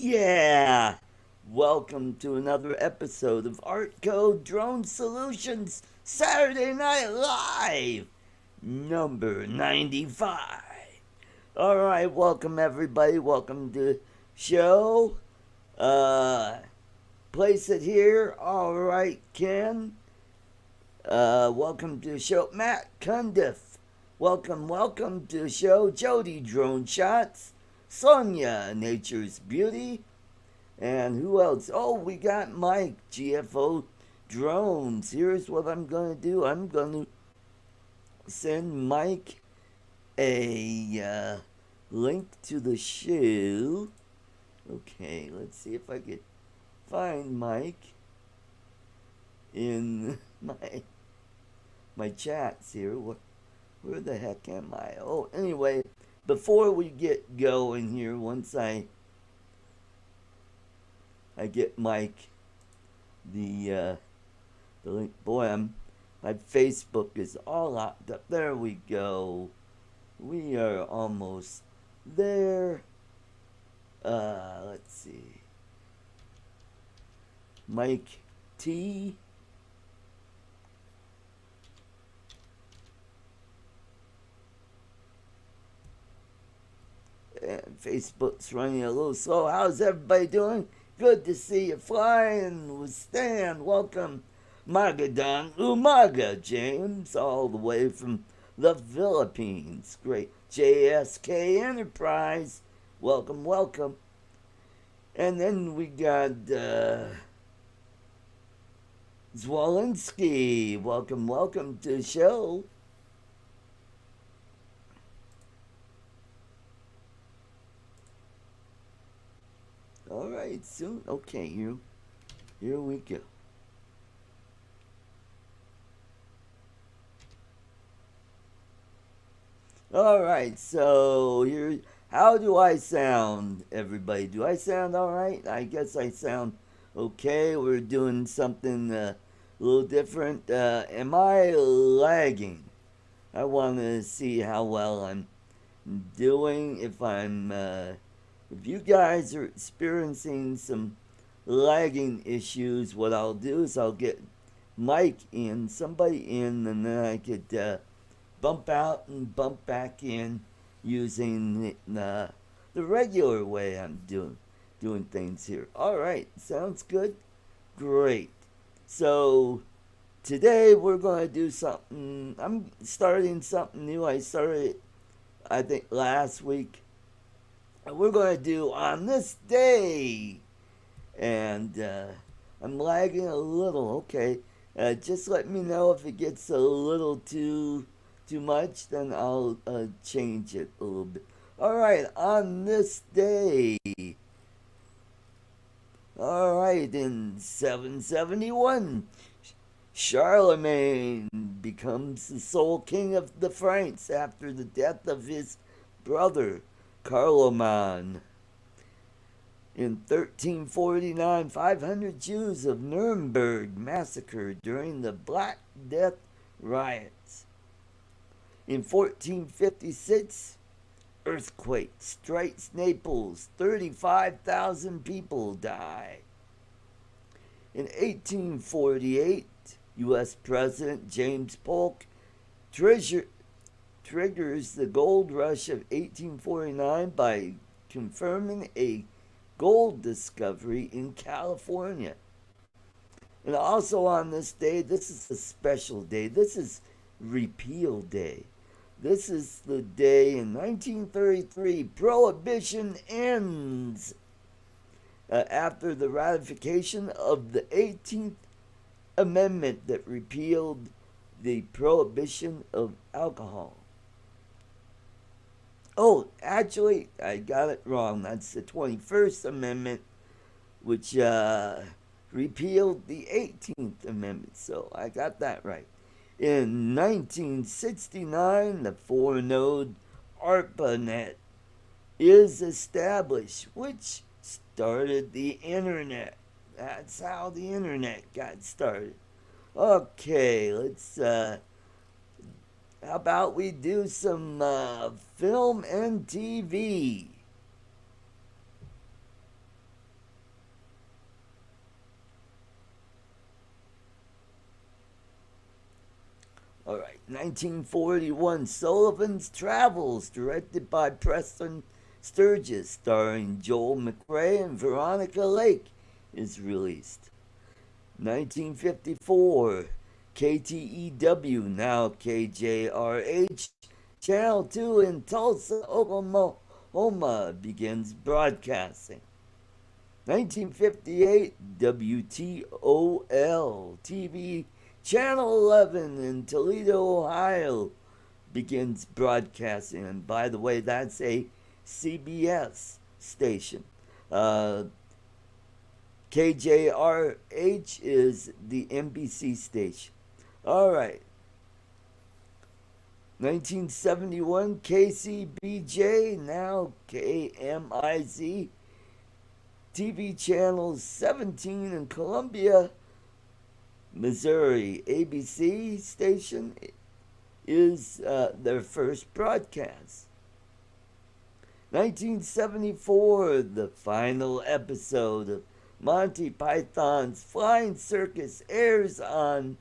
Yeah! Welcome to another episode of ArtCo Drone Solutions Saturday Night Live, number 95. Alright, welcome everybody. Welcome to the show. Uh, Place it here. Alright, Ken. Welcome to the show. Matt Cundiff. Welcome to the show. Jody Drone Shots. Sonia Nature's Beauty. And who else? Oh, we got Mike, GFO Drones. Here's what I'm going to do. I'm going to send Mike a link to the show. Okay, let's see if I could find Mike in my chats here. Where the heck am I? Oh, anyway, before we get going here, once I get Mike the link. Boy, my Facebook is all locked up. There we go. We are almost there. Let's see. Mike T. And Facebook's running a little slow. How's everybody doing? Good to see you flying with Stan. Welcome, Magadan Umaga, James, all the way from the Philippines. Great. JSK Enterprise. Welcome. And then we got Zwolinski. Welcome to the show. All right, soon. Okay, here we go. All right, so here. How do I sound, everybody? Do I sound all right? I guess I sound okay. We're doing something a little different. Am I lagging? I want to see how well I'm doing. If you guys are experiencing some lagging issues, what I'll do is I'll get Mike in, somebody in, and then I could bump out and bump back in using the regular way I'm doing things here. All right, sounds good. Great. So today we're going to do something. I'm starting something new. I started, I think, last week. We're going to do on this day. And I'm lagging a little. Okay. Just let me know if it gets a little too much, then I'll change it a little bit. All right, on this day. All right, in 771, Charlemagne becomes the sole king of the Franks after the death of his brother, Carloman. In 1349, 500 Jews of Nuremberg massacred during the Black Death riots. In 1456, earthquake strikes Naples. 35,000 people die. In 1848, U.S. President James Polk triggers the gold rush of 1849 by confirming a gold discovery in California. And also on this day, this is a special day. This is Repeal Day. This is the day in 1933 Prohibition ends after the ratification of the 18th Amendment that repealed the prohibition of alcohol. Oh, actually, I got it wrong. That's the 21st Amendment, which repealed the 18th Amendment. So I got that right. In 1969, the 4-node ARPANET is established, which started the internet. That's how the internet got started. Okay, let's how about we do some film and TV? 1941, Sullivan's Travels, directed by Preston Sturges, starring Joel McRae and Veronica Lake, is released. 1954, KTEW, now KJRH, Channel 2 in Tulsa, Oklahoma, begins broadcasting. 1958, WTOL TV, Channel 11 in Toledo, Ohio, begins broadcasting. And by the way, that's a CBS station. KJRH is the NBC station. All right. 1971, KCBJ, now KMIZ, TV channel 17 in Columbia, Missouri. ABC station is their first broadcast. 1974, the final episode of Monty Python's Flying Circus airs on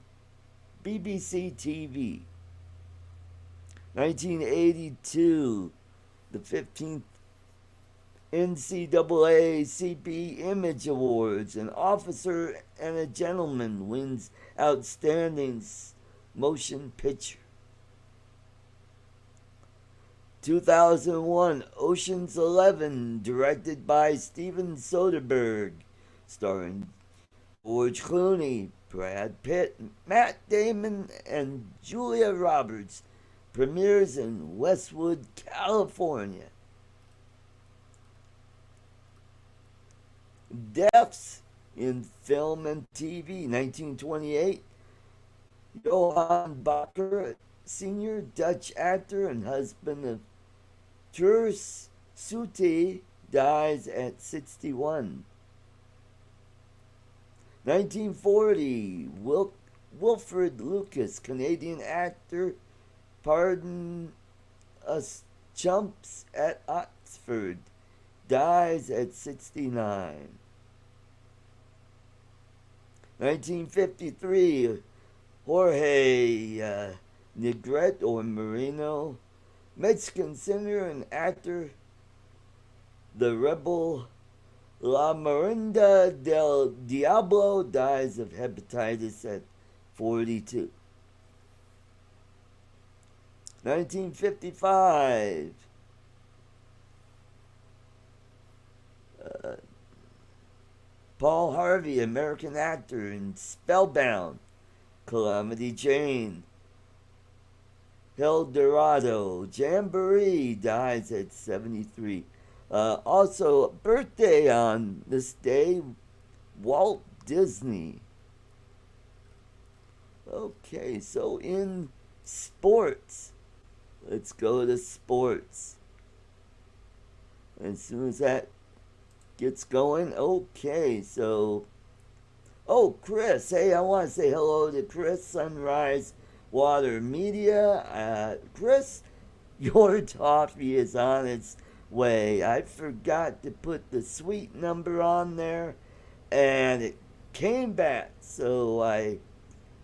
BBC TV. 1982, the 15th NCAA Image Awards. An Officer and a Gentleman wins Outstanding Motion Picture. 2001, Ocean's 11, directed by Steven Soderbergh, starring George Clooney, Brad Pitt, Matt Damon, and Julia Roberts, premieres in Westwood, California. Deaths in film and TV. 1928, Johann Bakker, Sr., Dutch actor and husband of Turs Soete, dies at 61. 1940, Wilfred Lucas, Canadian actor, Pardon Us Chumps at Oxford, dies at 69. 1953, Jorge Negrete or Moreno, Mexican singer and actor, the rebel La Miranda del Diablo, dies of hepatitis at 42. 1955, Paul Harvey, American actor in Spellbound, Calamity Jane, El Dorado, Jamboree, dies at 73. Also, birthday on this day, Walt Disney. Okay, so in sports, let's go to sports. As soon as that gets going, okay, so, Chris, hey, I want to say hello to Chris, Sunrise Water Media. Chris, your toffee is on its way. I forgot to put the suite number on there, and it came back, so I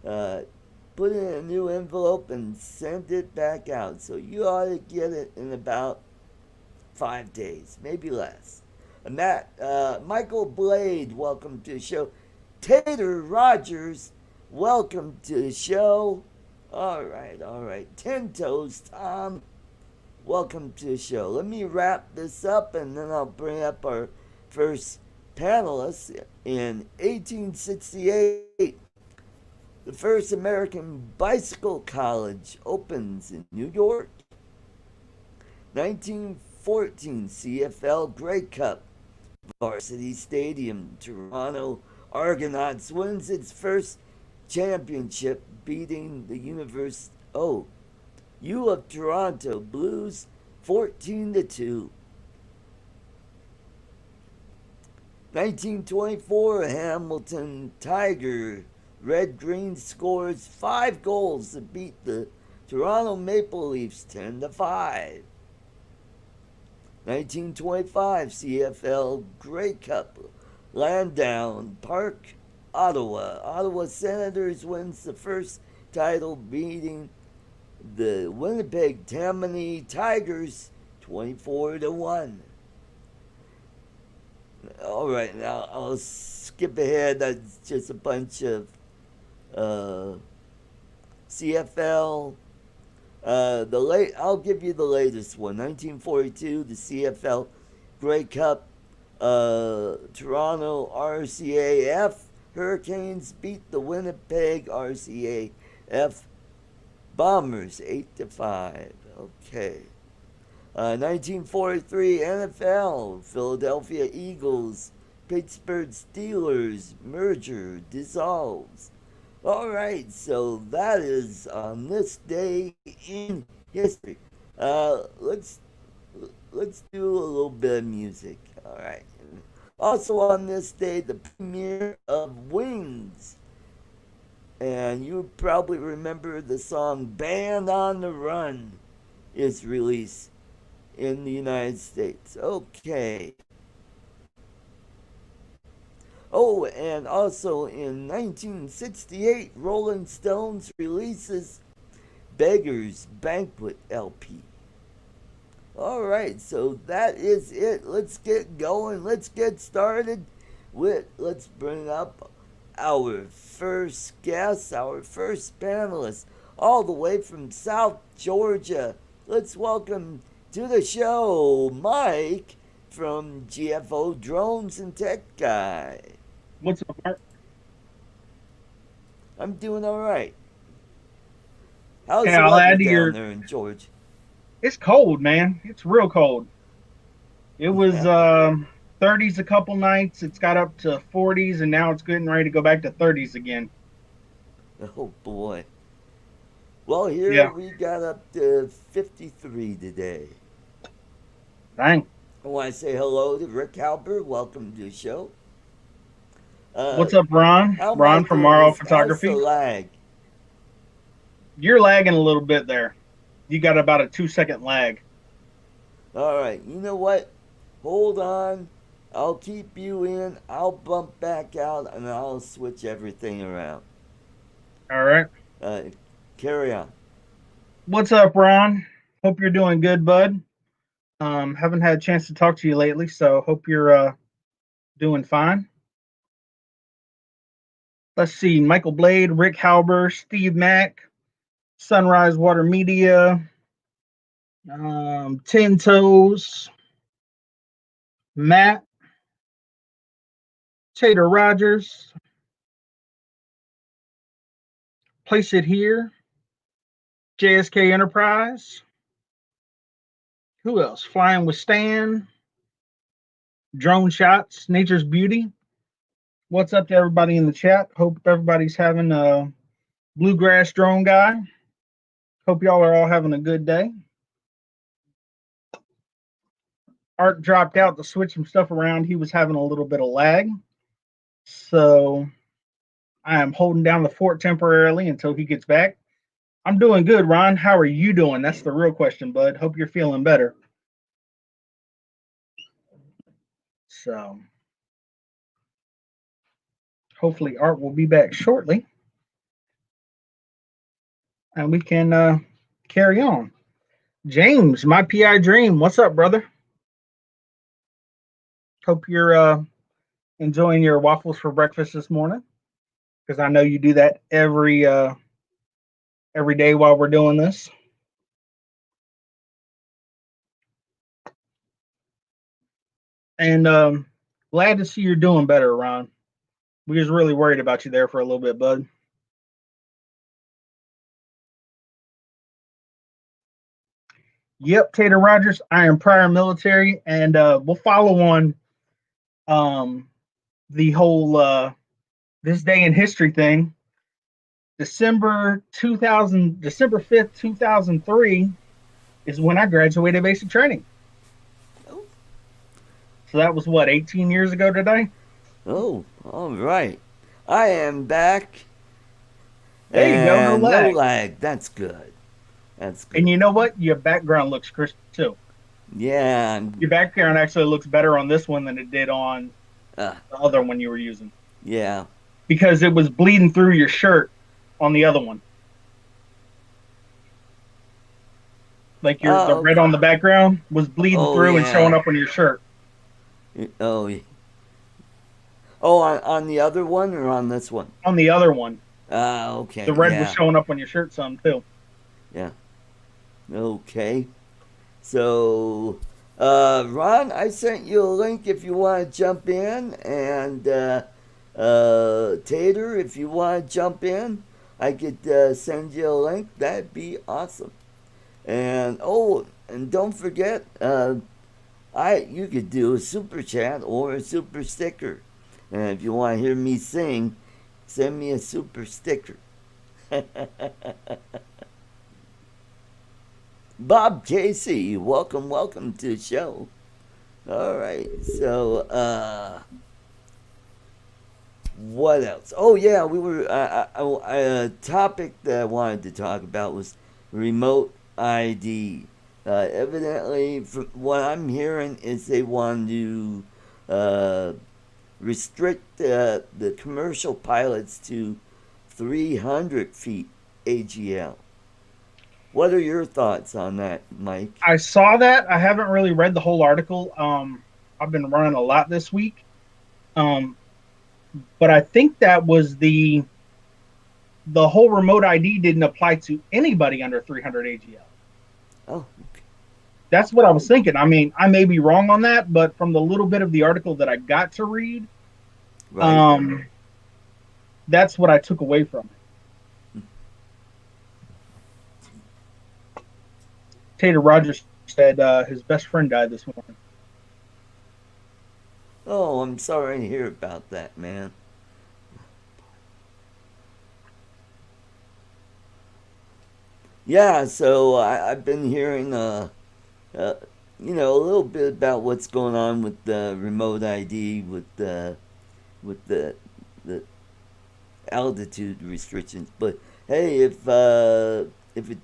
put it in a new envelope and sent it back out. So you ought to get it in about 5 days, maybe less. Michael Blade, welcome to the show. Tater Rogers, welcome to the show. All right. 10 Toes Tom, welcome to the show. Let me wrap this up and then I'll bring up our first panelist. In 1868, the first American bicycle college opens in New York. 1914, CFL Grey Cup, Varsity Stadium, Toronto Argonauts wins its first championship, beating the U of Toronto Blues 14-2. 1924, Hamilton Tiger Red Green scores 5 goals to beat the Toronto Maple Leafs 10-5. 1925, CFL Grey Cup, Landown Park, Ottawa. Ottawa Senators wins the first title, beating The Winnipeg Tammany Tigers 24-1. All right, now I'll skip ahead. That's just a bunch of CFL. I'll give you the latest one. 1942, the CFL Grey Cup. Toronto RCAF Hurricanes beat the Winnipeg RCAF Bombers 8-5. Okay. 1943 NFL Philadelphia Eagles Pittsburgh Steelers merger dissolves. All right, so that is on this day in history. Let's do a little bit of music. All right. Also on this day, the premiere of Wings, and you probably remember the song "Band on the Run" is released in the United States. Okay. Oh, and also in 1968, Rolling Stones releases Beggar's Banquet LP. All right, so that is it. Let's get going. Let's get started let's bring up our first guest, our first panelist, all the way from South Georgia. Let's welcome to the show Mike from GFO Drones and Tech Guy. What's up, Mark? I'm doing all right. How's Okay, the I'll weather add to down your. there in Georgia? It's cold, man. It's real cold. It was 30s a couple nights. It's got up to 40s, and now it's getting ready to go back to 30s again. Oh boy. Well, here Yeah, we got up to 53 today. dang. I want to say hello to Rick Halbert. Welcome to the show. Uh, What's up, Ron? how am I Ron from doing? Morrow How's the Photography. lag? You're lagging a little bit there. You got about a 2 second lag. All right. You know what? Hold on. I'll keep you in. I'll bump back out and I'll switch everything around. All right. Uh, carry on. What's up, Ron? Hope you're doing good, bud. Haven't had a chance to talk to you lately, so hope you're doing fine. Let's see. Michael Blade, Rick Halber, Steve Mack, Sunrise Water Media, Ten Toes, Matt, Tater Rogers, Place It Here, JSK Enterprise. Who else? Flying with Stan, Drone Shots, Nature's Beauty. What's up to everybody in the chat? Hope everybody's having a bluegrass drone guy. Hope y'all are all having a good day. Art dropped out to switch some stuff around. He was having a little bit of lag. So I am holding down the fort temporarily until he gets back. I'm doing good, Ron. How are you doing? That's the real question, bud. Hope you're feeling better. So hopefully Art will be back shortly and we can carry on. James, my PI Dream. What's up, brother? Hope you're enjoying your waffles for breakfast this morning, because I know you do that every day while we're doing this. And glad to see you're doing better, Ron. We was really worried about you there for a little bit, bud. Yep, Tater Rogers. I am prior military, and we'll follow on the whole this day in history thing. December 5th, 2003 is when I graduated basic training. Oh, So that was what, 18 years ago today? oh, all right. I am back There you go, no and no lag. lag. That's good. That's And good. you know what? Your background looks crisp too. Yeah. Your background actually looks better on this one than it did on Uh, the other one you were using, yeah. because it was bleeding through your shirt on the other one. Like the Oh, red on the background was bleeding oh through and showing yeah. up on your shirt. Oh, oh, on the other one or on this one? On the other one, Ah, the okay, red was yeah, showing up on your shirt some too. yeah, okay. So, Ron, I sent you a link if you want to jump in, and Tater, if you want to jump in, I could send you a link. That'd be awesome. And oh, and don't forget, you could do a super chat or a super sticker. And if you want to hear me sing, send me a super sticker. Bob Casey, welcome to the show. All right, so what else? Oh yeah, we were a topic that I wanted to talk about was remote ID. Evidently, from what I'm hearing, is they want to uh, restrict the commercial pilots to 300 feet AGL. What are your thoughts on that, Mike? I saw that. I haven't really read the whole article. I've been running a lot this week. Um, but I think that was the whole remote ID didn't apply to anybody under 300 AGL. Oh, That's what I was thinking. I mean, I may be wrong on that, but from the little bit of the article that I got to read, right. um, that's what I took away from it. Tater Rogers said his best friend died this morning. Oh, I'm sorry to hear about that, man. Yeah, so I've been hearing, uh, a little bit about what's going on with the remote ID, with the altitude restrictions. But hey, if it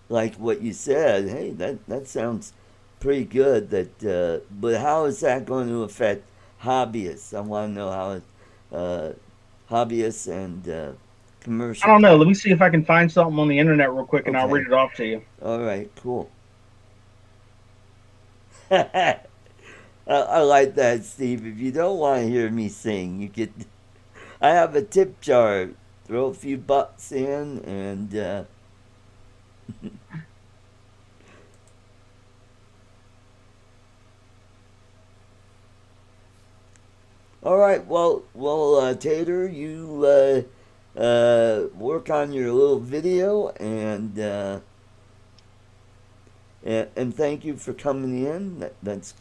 like what you said, hey, that sounds pretty good. But how is that going to affect hobbyists? I want to know how hobbyists and I commercial don't know. Let me pilots. see if I can find something on the internet real quick, and I'll Okay, read it off to you. all right, cool. I like that, Steve. If you don't want to hear me sing, you could. I have a tip jar. Throw a few bucks in, and all right. Well, Tater, you work on your little video, and thank you for coming in. That's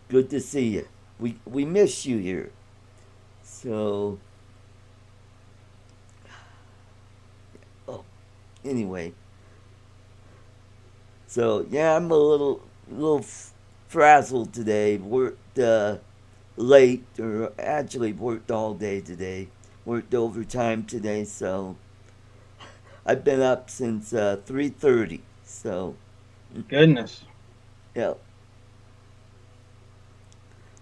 good to see you. We miss you here. So, oh, anyway, so yeah, I'm a little frazzled today. Worked late, or actually worked all day today. Worked overtime today, so I've been up since 3:30. So Goodness. yeah.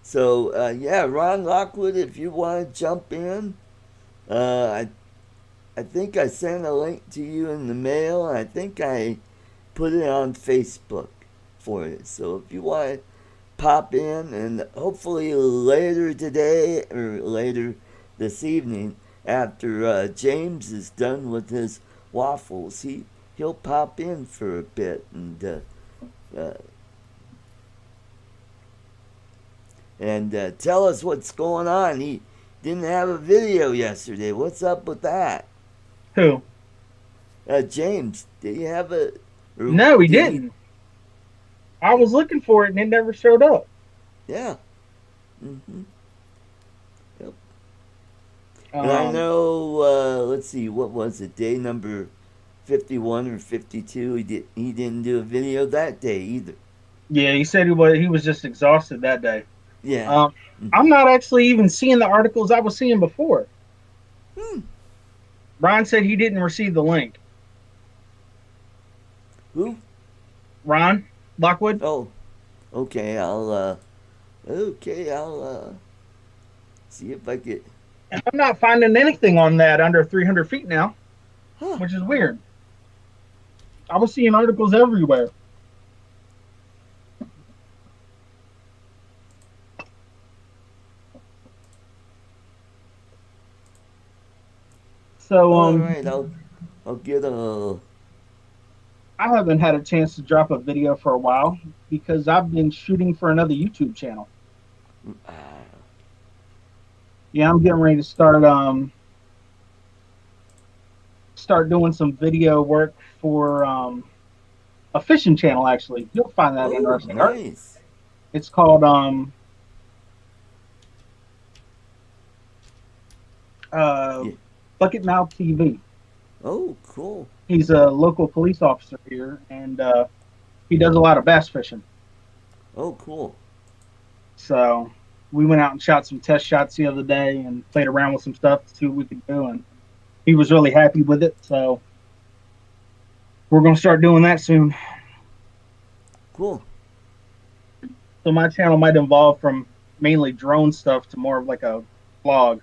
So yeah, Ron Lockwood, if you want to jump in, I think I sent a link to you in the mail. And I think I put it on Facebook for you. So if you want to pop in, and hopefully later today or later this evening, after James is done with his waffles, he'll pop in for a bit uh, and tell us what's going on. He didn't have a video yesterday. What's up with that? Who? James, did he have a? Or No, he did he? didn't. I was looking for it and it never showed up. Yeah. hmm Yep. And I Um, know. Let's see. What was it? Day number 51 or 52. He didn't do a video that day either. yeah, he said he was just exhausted that day. Yeah. Um, hmm I'm not actually even seeing the articles I was seeing before. Hmm. Ron said he didn't receive the link. Who? Ron Lockwood. Oh. Okay. I'll see if I get. And I'm not finding anything on that under 300 feet now, Huh. which is weird. I was seeing articles everywhere. So All right, I'll get a. I haven't had a chance to drop a video for a while because I've been shooting for another YouTube channel. Uh, Yeah, I'm getting ready to start doing some video work for a fishing channel. Actually, you'll find that oh, interesting. nice. It's called uh, Yeah. Bucket Mouth TV. Oh, cool. He's a local police officer here, and he does a lot of bass fishing. Oh, cool. So we went out and shot some test shots the other day and played around with some stuff to see what we could do, and he was really happy with it. So we're gonna start doing that soon. Cool. So my channel might evolve from mainly drone stuff to more of like a vlog.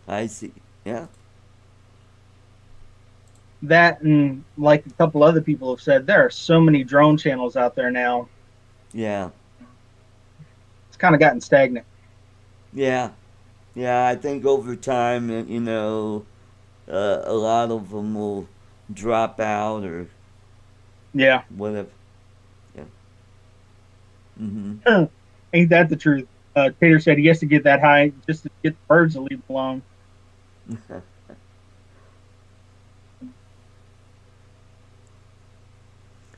I see. Yeah. That and like a couple other people have said, there are so many drone channels out there now. Yeah. It's kind of gotten stagnant. Yeah. Yeah. I think over time, a lot of them will drop out or Yeah. whatever. Yeah. Mm-hmm. Ain't that the truth? Tater said he has to get that high just to get the birds to leave him alone.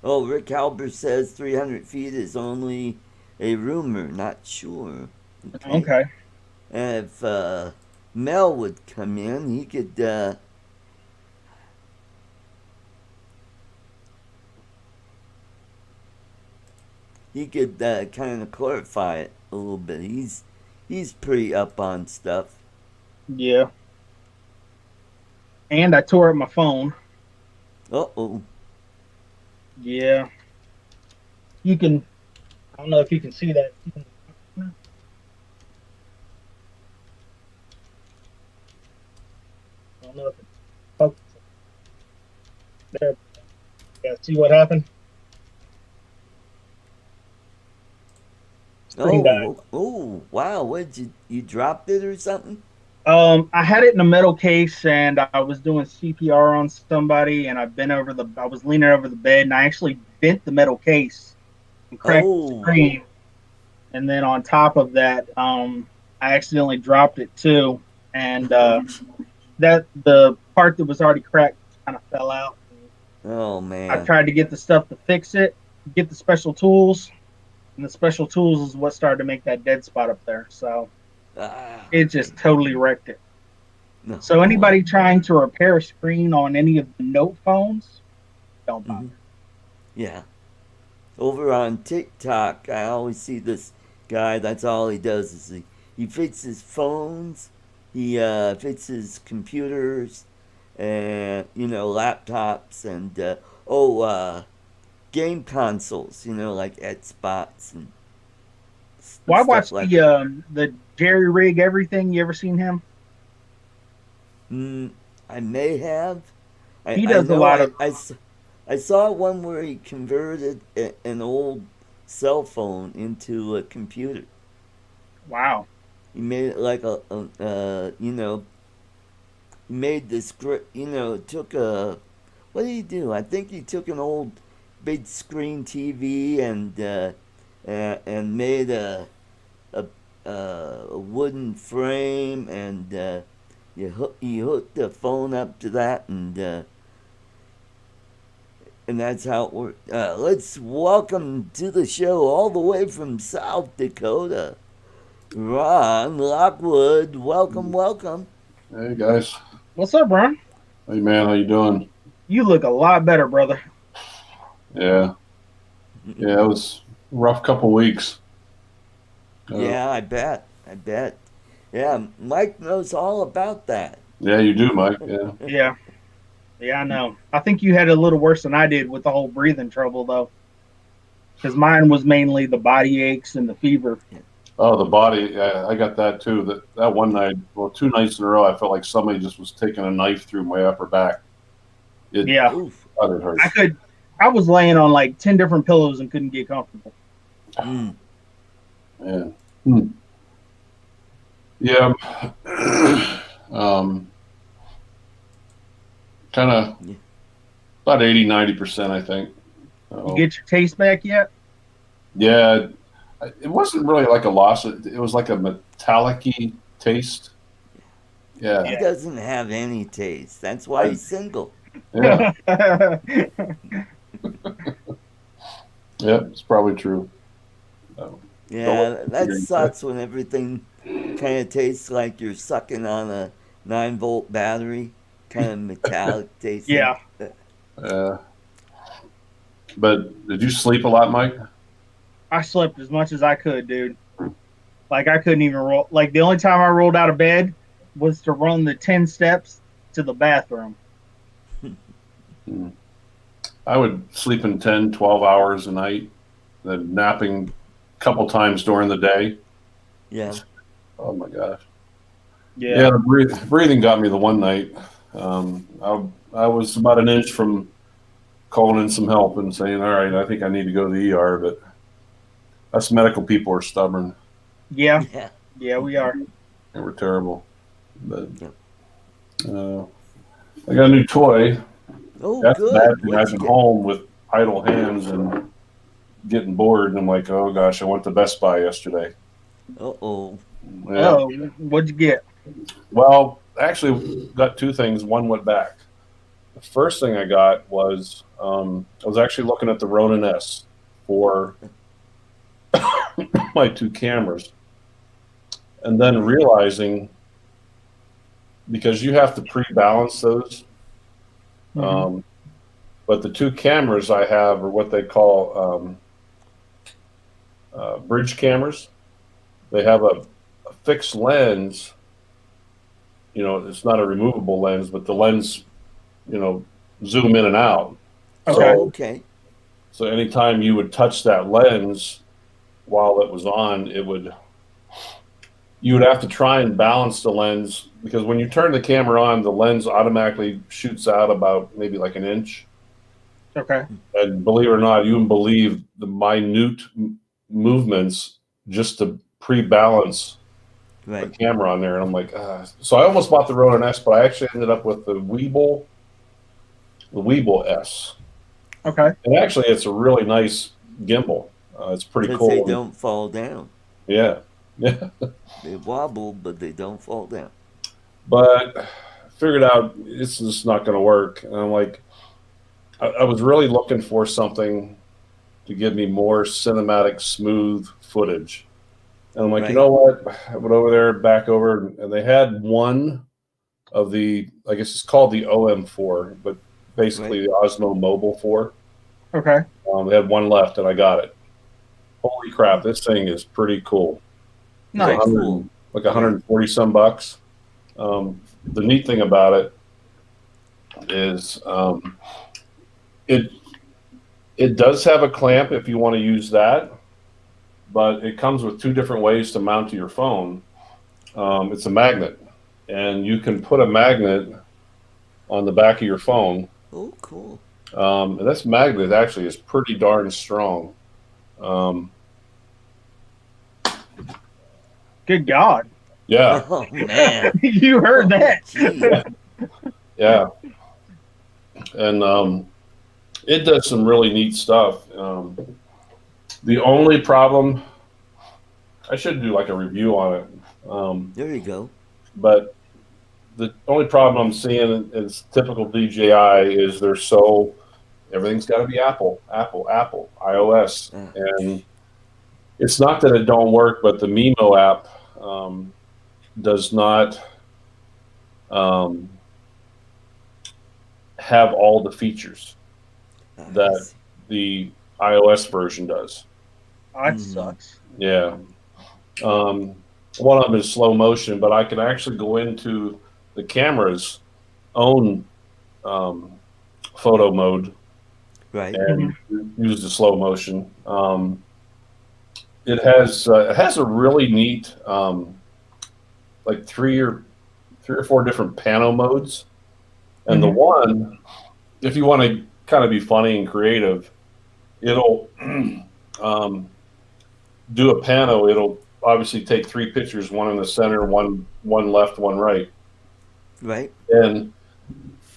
Oh, Rick Halber says 300 feet is only a rumor, not sure. Okay. Okay. And if Mel would come in, he could kind of clarify it a little bit. He's pretty up on stuff. Yeah. And I tore up my phone. Uh-oh. Yeah. You can, I don't know if you can see that. I don't know if it's focused there. Yeah, see what happened? Screen died. Oh, wow. What did you dropped it or something? I had it in a metal case and I was doing CPR on somebody and I was leaning over the bed and I actually bent the metal case and cracked the Oh. screen. And then on top of that, I accidentally dropped it too. And that the part that was already cracked kind of fell out. Oh, I man. tried to get the stuff to fix it, get the special tools, and the special tools is what started to make that dead spot up there. So Ah. it just totally wrecked it. No. So anybody trying to repair a screen on any of the Note phones, don't bother. Mm-hmm. Yeah. Over on TikTok, I always see this guy. That's all he does is he fixes phones, he fixes computers, and laptops, and game consoles. Like Xbox and Well, I stuff watched like that. the Jerry Rig everything. You ever seen him? Mm, I may have. I He I does a know lot of I saw one where he converted an old cell phone into a computer. wow. He made it like he made this great, took a, what did he do? I think he took an old big screen TV and made a, a wooden frame and he hooked the phone up to that and that's how it worked. Let's welcome to the show all the way from South Dakota, Ron Lockwood. Welcome, welcome. Hey guys. What's up, Ron? Hey man, how you doing? You look a lot better, brother. Yeah. Yeah, it was a rough couple weeks. Yeah, I bet. I bet. Yeah, Mike knows all about that. Yeah, you do, Mike. Yeah. Yeah. Yeah, I know. I think you had it a little worse than I did with the whole breathing trouble, though, because mine was mainly the body aches and the fever. Oh, the body. Yeah, I got that too. That one night, well, 2 nights in a row, I felt like somebody just was taking a knife through my upper back. Yeah, Oof. God, it hurts. I was laying on like 10 different pillows and couldn't get comfortable. Mm. Man. Hmm. Yeah. Kind of Yeah. about 80-90%, I think. You get your taste back yet? Yeah, it wasn't really like a loss. It was like a metallic-y taste. Yeah, He doesn't have any taste. That's why I, he's single. yeah, yeah. It's probably true. Um, don't Yeah, that sucks when everything kind of tastes like you're sucking on a 9-volt battery, kind of metallic tasting. Yeah, uh, but did you sleep a lot, Mike? I slept as much as I could, dude. Like I couldn't even roll. Like the only time I rolled out of bed was to run the 10 steps to the bathroom. Hmm. I would sleep in 10, 12 hours a night, then napping a couple times during the day. Yeah. Oh my gosh. Yeah. Yeah, the breathing got me the one night. I was about an inch from calling in some help and saying, "All right, I think I need to go to the ER." But us medical people are stubborn. Yeah. Yeah. Yeah, we are. They were terrible. But Yep. uh, I got a new toy. Oh, That's the bad good. thing. I've What'd you been get? home with idle hands and getting bored, and I'm like, "Oh gosh, I went to Best Buy yesterday." Uh-oh. Yeah. Oh, what'd you get? Well, actually, got two things. One went back. The first thing I got was I was actually looking at the Ronin S for my two cameras, and then realizing because you have to pre-balance those, Mhm. but the two cameras I have are what they call bridge cameras. They have a fixed lens. You know, it's not a removable lens, but the lens, you know, zoom in and out. Okay. Oh, So, okay. so anytime you would touch that lens while it was on, you would have to try and balance the lens because when you turn the camera on, the lens automatically shoots out about maybe like an inch. Okay. And believe it or not, you wouldn't believe the minute movements just to pre-balance a Right. camera on there. And I'm like, so I almost bought the Ronin S, but I actually ended up with the Weeble S. Okay. And actually, it's a really nice gimbal. It's pretty Because they cool. don't fall down. Yeah, yeah. They wobble, but they don't fall down. But I figured out it's just not going to work. And I'm like, I was really looking for something to give me more cinematic, smooth footage. And I'm like, you Right. know what? I went over there, back over, and they had one of the, I guess it's called the OM4, but Right. basically the Osmo Mobile 4. Okay. They had one left, and I got it. Holy crap, this thing is pretty cool. It was Oh, Nice. cool. like Great. 140 some bucks. The neat thing about it is it it does have a clamp if you want to use that, but it comes with two different ways to mount to your phone. It's a magnet, and you can put a magnet on the back of your phone. Oh, cool. And this magnet actually is pretty darn strong. Um, Good God. yeah, Oh, man. You heard Oh, that. gee. yeah, and it does some really neat stuff. The only problem, I should do like a review on it, There you go. but the only problem I'm seeing is typical DJI is everything's got to be Apple, iOS, Ah, and it's not that it don't work, but the Mimo app does not um, have all the features I that see. the iOS version does. That Mhm. sucks. Yeah. Um, One of them is slow motion, but I can actually go into the camera's own um, photo mode Right. and Mhm. use the slow motion. It has a really neat like three or four different pano modes, and the Mhm. one if you want to kind of be funny and creative, it'll do a pano. It'll obviously take 3 pictures, one in the center, one left, one right, Right. and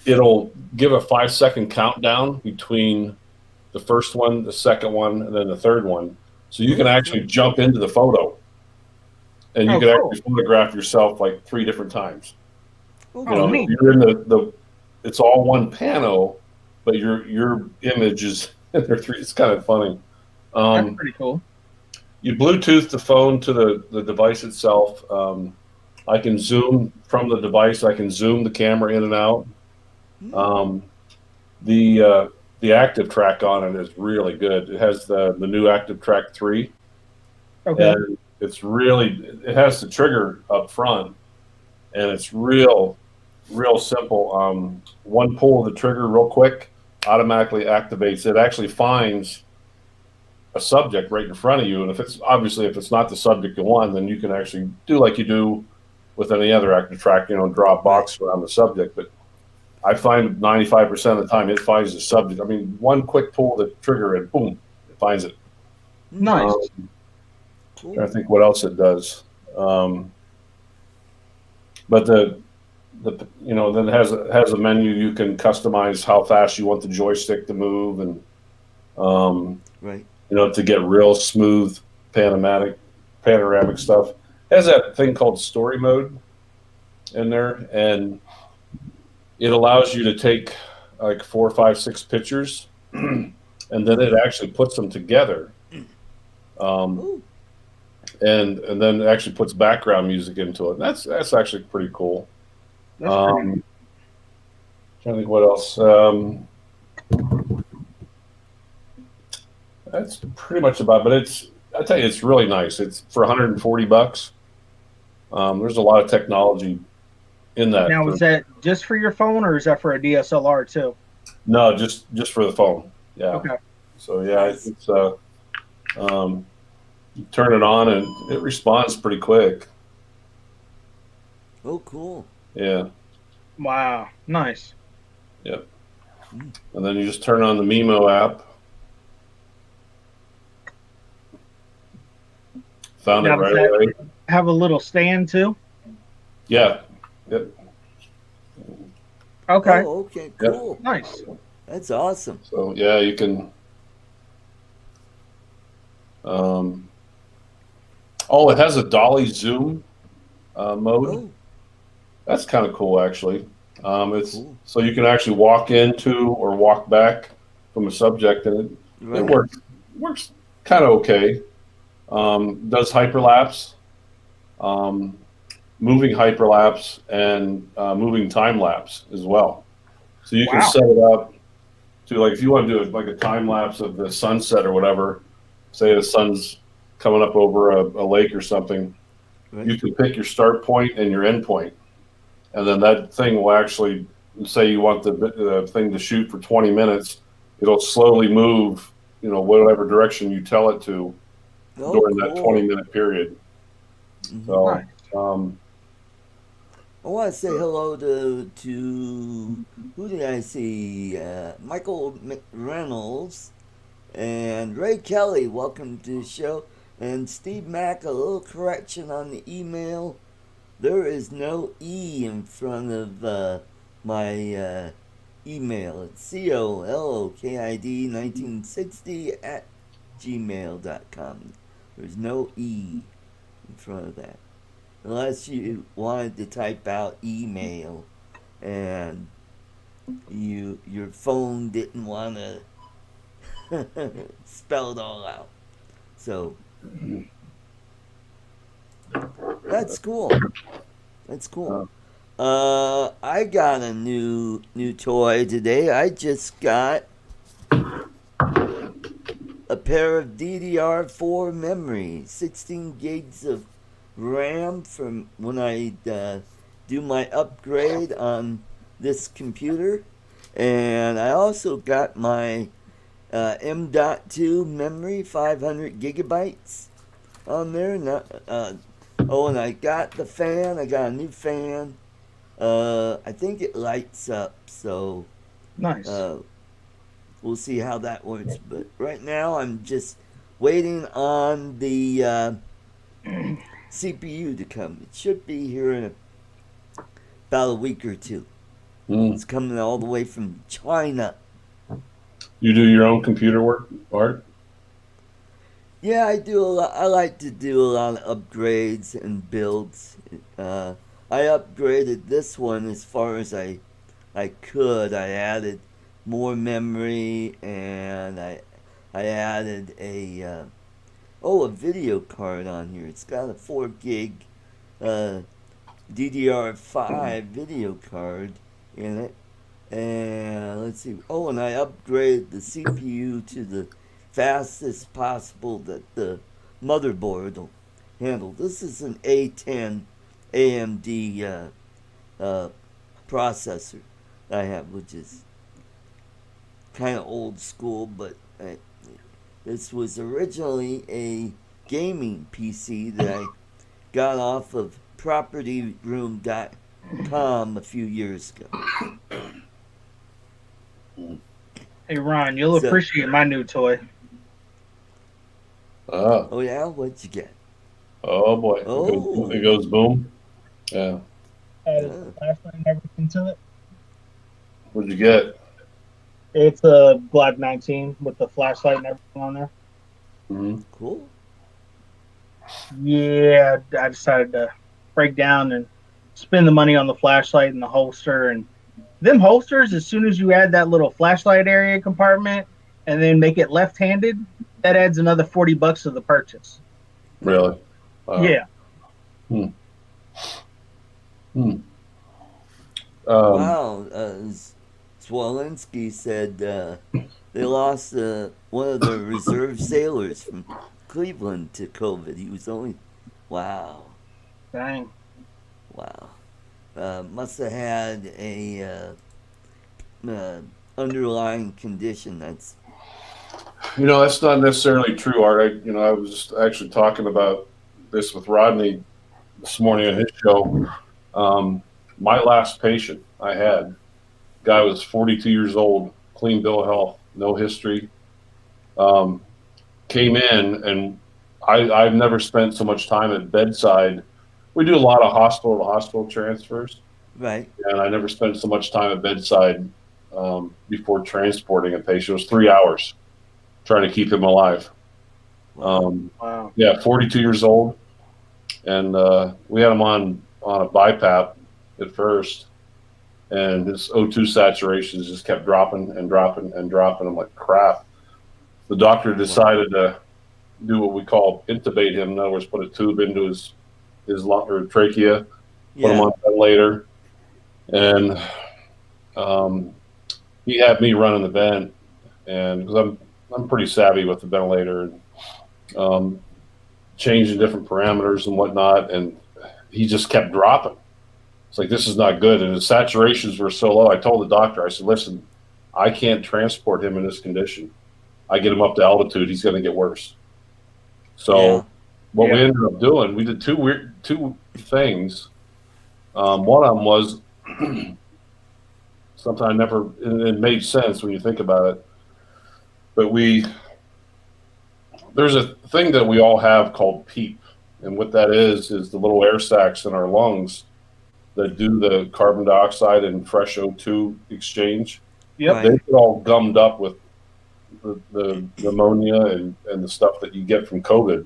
it'll give a 5-second countdown between the first one, the second one, and then the third one. So you can actually jump into the photo, and you can cool. actually photograph yourself like 3 different times. Oh, You know, neat. if you're in the it's all one pano, but your image is in there 3. It's kind of funny. That's pretty cool. You Bluetooth the phone to the device itself. I can zoom from the device. I can zoom the camera in and out. Um, the active track on it is really good. It has the new active track 3. Okay. And it has the trigger up front, and it's real simple. One pull of the trigger real quick automatically activates. It actually finds a subject right in front of you, and if it's not the subject you want, then you can actually do like you do with any other active track, draw a box around the subject. But I find 95% of the time it finds the subject. I mean, one quick pull of the trigger and boom, it finds it. Nice. Cool. I think what else it does. But then it has a menu. You can customize how fast you want the joystick to move, and Right. to get real smooth panoramic stuff. It has that thing called story mode in there, and it allows you to take like 4, 5, 6 pictures, and then it actually puts them together. Ooh. And then it actually puts background music into it. That's actually pretty cool. That's pretty. Trying to think what else. That's pretty much about. But I tell you, it's really nice. It's for $140. There's a lot of technology in that. Now, is that just for your phone, or is that for a DSLR too? No, just for the phone. Yeah. Okay. So yeah, it's you turn it on and it responds pretty quick. Oh, cool. Yeah. Wow. Nice. Yep. And then you just turn on the Mimo app. Found Now, it right does that away. have a little stand too? Yeah. Yep. Okay. Oh, okay. Cool. Nice. That's awesome. So yeah, you can. It has a dolly zoom mode. Oh, That's kind of cool, actually. It's cool. so you can actually walk into or walk back from a subject, and it Right. works kind of okay. Does hyperlapse, moving hyperlapse, and moving time lapse as well. So you can Wow. set it up to, like, if you want to do like a time lapse of the sunset or whatever. Say the sun's coming up over a lake or something. Right. You can pick your start point and your end point, and then that thing will actually say you want the thing to shoot for 20 minutes. It'll slowly move, whatever direction you tell it to Oh, during that cool. 20-minute period. Mhm. So, Nice. I want to say hello to who did I see? Michael McReynolds and Ray Kelly. Welcome to the show. And Steve Mack. A little correction on the email. There is no E in front of my email. It's COLOKID1960 @gmail.com. There's no E in front of that. Unless you wanted to type out email and your phone didn't want to spell it all out. So that's cool. That's cool. I got a new toy today. I just got a pair of DDR4 memory, 16 gigs of RAM from when I do my upgrade on this computer, and I also got my M.2 memory, 500 gigabytes on there. And I got the fan. I got a new fan. I think it lights up, so Nice. We'll see how that works. But right now, I'm just waiting on the CPU to come. It should be here in about a week or two. It's coming all the way from China. You do your own computer work, Art? Yeah, I do a lot. I like to do a lot of upgrades and builds. I upgraded this one as far as I could. I added more memory and I added a video card on here. It's got a 4 gig DDR5 video card in it. And let's see. Oh, and I upgraded the CPU to the fastest possible that the motherboard will handle. This is an A10 AMD processor I have, which is kind of old school, but this was originally a gaming PC that I got off of propertyroom.com a few years ago. Hey, Ron, you'll appreciate my new toy. Oh yeah, what'd you get? Oh boy! Oh, it goes boom. Yeah. Added flashlight and everything to it. What'd you get? It's a Glock 19 with the flashlight and everything on there. Cool. Yeah, I decided to break down and spend the money on the flashlight and the holster. And them holsters, as soon as you add that little flashlight area compartment and then make it left-handed, that adds another $40 to the purchase. Really? Wow. Yeah. Wow. Swolinsky said they lost one of the reserve sailors from Cleveland to COVID. He was only, wow. Dang. Wow. Must have had a underlying condition that's. That's not necessarily true, Art. I was actually talking about this with Rodney this morning on his show. My last patient I had, guy was 42 years old, clean bill of health, no history. Came in, and I've never spent so much time at bedside. We do a lot of hospital to hospital transfers. Right. And I never spent so much time at bedside before transporting a patient. It was 3 hours trying to keep him alive. Wow. Yeah, 42 years old. And we had him on a BiPAP at first. And his O2 saturations just kept dropping and dropping and dropping. I'm like, crap. The doctor decided to do what we call intubate him. In other words, put a tube into his lung or trachea, put him on a ventilator. And he had me running the vent. And because I'm pretty savvy with the ventilator and changing different parameters and whatnot. And he just kept dropping. It's like, this is not good. And his saturations were so low. I told the doctor, I said, listen, I can't transport him in this condition. I get him up to altitude, he's going to get worse. So what we ended up doing, we did two things. One of them was something it made sense when you think about it. But there's a thing that we all have called PEEP. And what that is the little air sacs in our lungs that do the carbon dioxide and fresh O2 exchange. Yep. They get all gummed up with the pneumonia and the stuff that you get from COVID.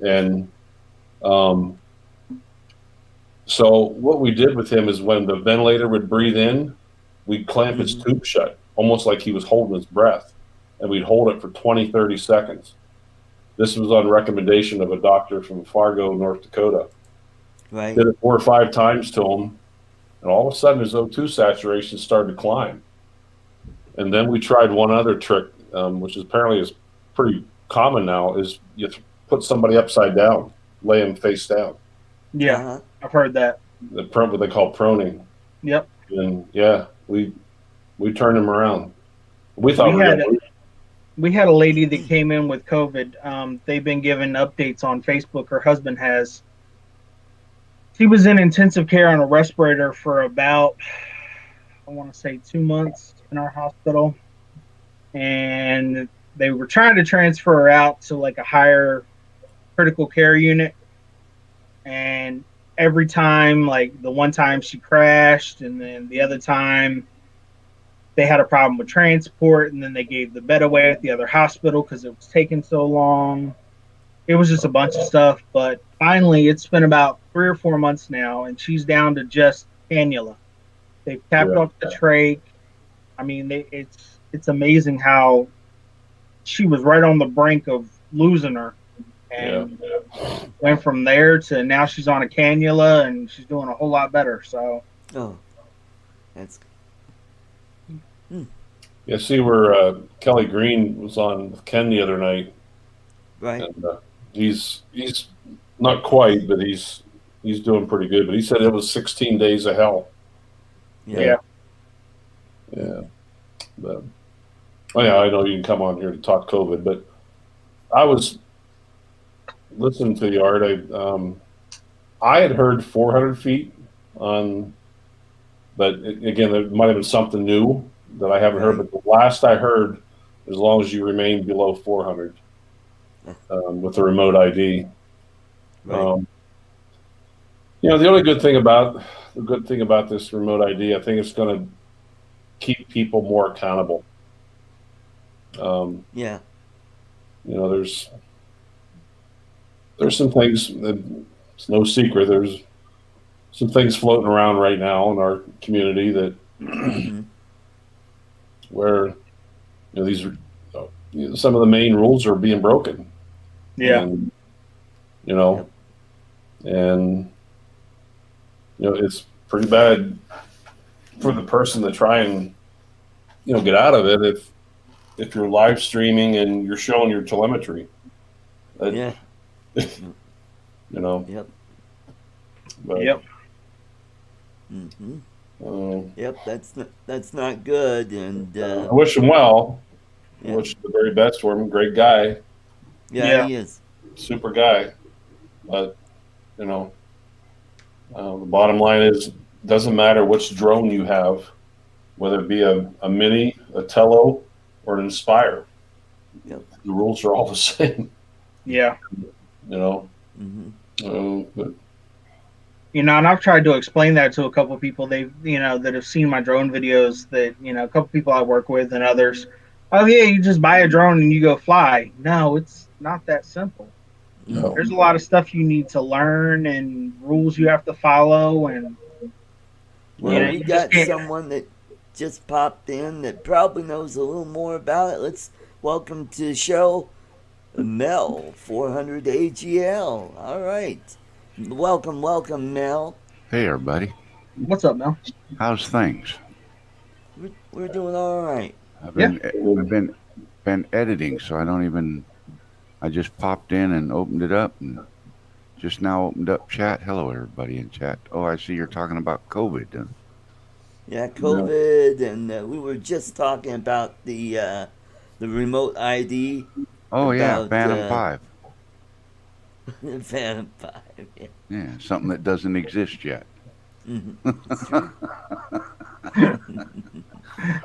And so what we did with him is when the ventilator would breathe in, we'd clamp his tube shut, almost like he was holding his breath. And we'd hold it for 20, 30 seconds. This was on recommendation of a doctor from Fargo, North Dakota. Right. Did it 4 or 5 times to him, and all of a sudden his O2 saturation started to climb. And then we tried one other trick, which apparently is pretty common now, is you put somebody upside down, lay him face down. Yeah, I've heard that. What they call proning. Yep. And yeah, we turned him around. We had a lady that came in with COVID. They've been given updates on Facebook. Her husband has. She was in intensive care on a respirator for about, I want to say 2 months, in our hospital, and they were trying to transfer her out to like a higher critical care unit. And every time, like the one time she crashed, and then the other time they had a problem with transport, and then they gave the bed away at the other hospital because it was taking so long. It was just a bunch of stuff, but finally, it's been about 3 or 4 months now, and she's down to just cannula. They've capped Yeah. off the trach. I mean, it's amazing how she was right on the brink of losing her, and went from there to now she's on a cannula and she's doing a whole lot better. So, Oh, that's Yeah, see where Kelly Green was on with Ken the other night, right. and he's not quite, but he's doing pretty good. But he said it was 16 days of hell. yeah. Yeah. But, well, yeah, I know you can come on here to talk COVID, but I was listening to the art. I had heard 400 feet on, but again, there might have been something new that I haven't heard. But the last I heard, as long as you remain below 400 with the remote ID. Right. You know, the only good thing about this remote ID, I think it's going to keep people more accountable. Yeah. You know, there's some things that it's no secret. There's some things floating around right now in our community that where these some of the main rules are being broken. Yeah. And, it's pretty bad for the person to try and get out of it if you're live streaming and you're showing your telemetry. Yeah. Yep. But, Yep. Yep. That's not good. And I wish him well. Yeah. I wish the very best for him. Great guy. Yeah, he is. Super guy. But the bottom line is, doesn't matter which drone you have, whether it be a Mini, a Tello, or an Inspire. Yep. The rules are all the same. Yeah. But, and I've tried to explain that to a couple of people that have seen my drone videos, that, a couple of people I work with and others. Oh yeah, you just buy a drone and you go fly. No, it's not that simple. No. There's a lot of stuff you need to learn and rules you have to follow. And well, we got someone that just popped in that probably knows a little more about it. Let's welcome to the show, Mel, 400 AGL. All right. Welcome, Mel. Hey, everybody. What's up, Mel? How's things? We're doing all right. I've been editing, so I just popped in and opened it up and just now opened up chat. Hello, everybody in chat. Oh, I see you're talking about COVID. Yeah, COVID, and we were just talking about the remote ID. Oh, yeah, Phantom 5. Phantom 5, yeah. Yeah, something that doesn't exist yet.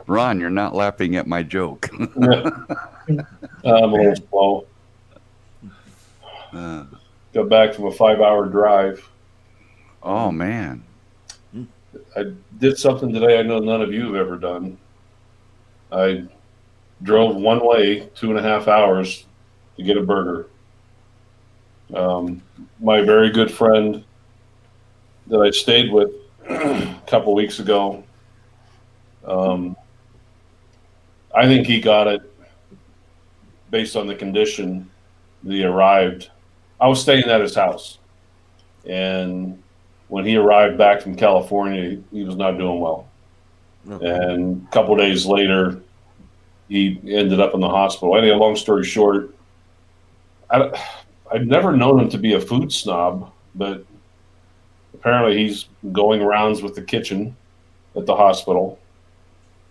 Ron, you're not laughing at my joke. I'm a little slow. Got back from a 5-hour drive. Oh, man. I did something today I know none of you have ever done. I drove one way 2.5 hours to get a burger. My very good friend that I stayed with a couple weeks ago, I think he got it based on the condition that he arrived. I was staying at his house, and when he arrived back from California, he was not doing well. And a couple of days later, he ended up in the hospital. Anyway, long story short, I've never known him to be a food snob, but apparently he's going rounds with the kitchen at the hospital,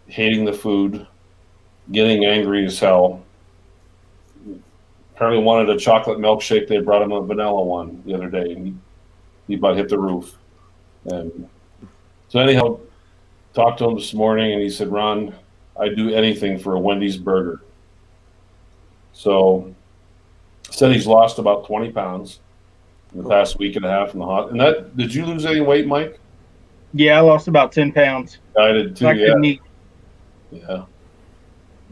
hating the food, getting angry as hell. Apparently wanted a chocolate milkshake. They brought him a vanilla one the other day, and he about hit the roof. And so anyhow, talked to him this morning, and he said, Ron, I'd do anything for a Wendy's burger. So said he's lost about 20 pounds in the past week and a half in the hot. And that, did you lose any weight, Mike? Yeah, I lost about 10 pounds. I did too. I couldn't Yeah. eat. Yeah.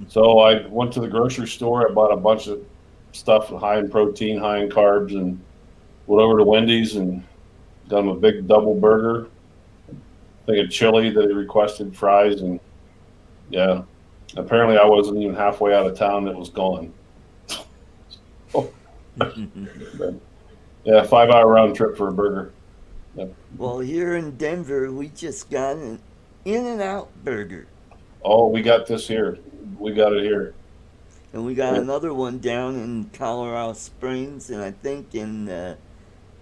So I went to the grocery store. I bought a bunch of stuff high in protein, high in carbs, and went over to Wendy's and got him a big double burger. I think a chili that he requested, fries, and yeah. Apparently, I wasn't even halfway out of town. It was gone. Yeah, 5-hour round trip for a burger. Yep. Well, here in Denver, we just got an In-N-Out burger. Oh, we got this here. We got it here. And we got Yeah. another one down in Colorado Springs, and I think in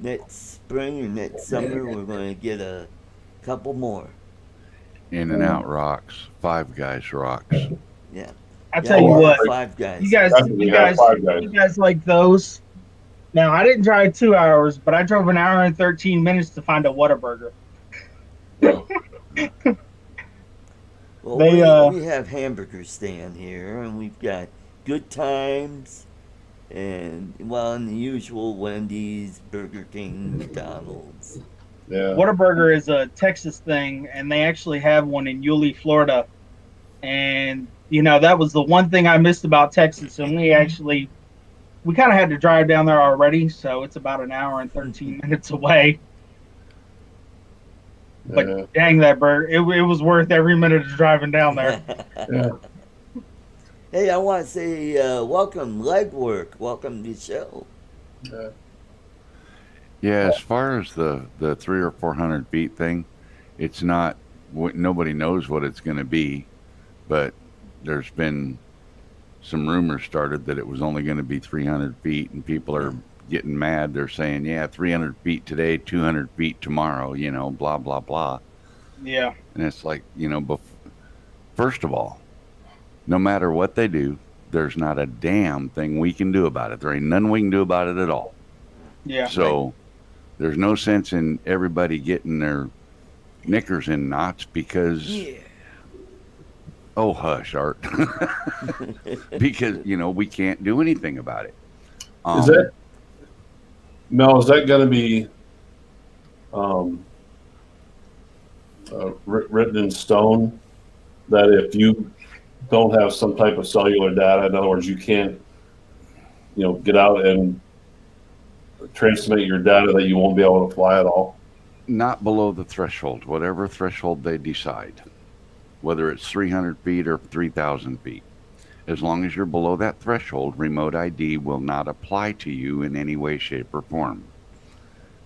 next spring or next summer we're going to get a couple more. In-N-Out rocks. Five Guys rocks. Yeah. I tell you what, Five Guys. you guys, Definitely you have guys, Five Guys. you guys like those. Now, I didn't drive 2 hours, but I drove an hour and 13 minutes to find a Whataburger. Well, They, we have hamburger stand here, and we've got Good Times, and well, and the usual Wendy's, Burger King, McDonald's. Yeah. Whataburger is a Texas thing, and they actually have one in Yulee, Florida. And, you know, that was the one thing I missed about Texas. And we kind of had to drive down there already, so it's about an hour and 13 minutes away. But Yeah. dang, that burger, it was worth every minute of driving down there. Yeah. Hey, I want to say welcome, Legwork. Welcome to the show. Yeah. Yeah, as far as the 300 or 400 feet thing, it's not. Nobody knows what it's going to be, but there's been some rumors started that it was only going to be 300 feet, and people are getting mad. They're saying, yeah, 300 feet today, 200 feet tomorrow, you know, blah, blah, blah. Yeah. And it's like, you know, first of all, no matter what they do, there's not a damn thing we can do about it. There ain't nothing we can do about it at all. Yeah. So there's no sense in everybody getting their knickers in knots because, oh, hush, Art. Because, you know, we can't do anything about it. Is that, Mel, is that going to be written in stone that if you don't have some type of cellular data, in other words, you can't, you know, get out and transmit your data, that you won't be able to fly at all? Not below the threshold, whatever threshold they decide, whether it's 300 feet or 3,000 feet. As long as you're below that threshold, remote ID will not apply to you in any way, shape, or form,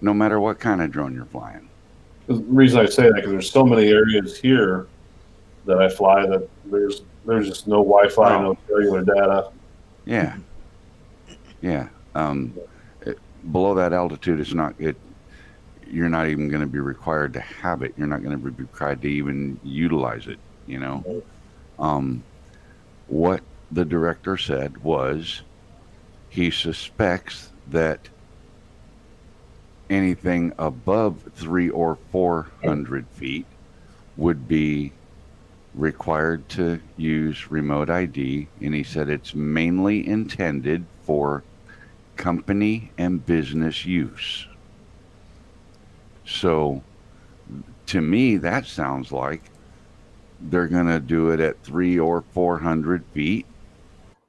no matter what kind of drone you're flying. The reason I say that, because there's so many areas here that I fly that there's just no Wi-Fi, no cellular data. Yeah. Yeah. Below that altitude, it's not it. You're not even going to be required to have it. You're not going to be required to even utilize it. You know. What the director said was he suspects that anything above 300 or 400 feet would be required to use remote ID, and he said it's mainly intended for company and business use. So to me, that sounds like they're going to do it at 300 or 400 feet,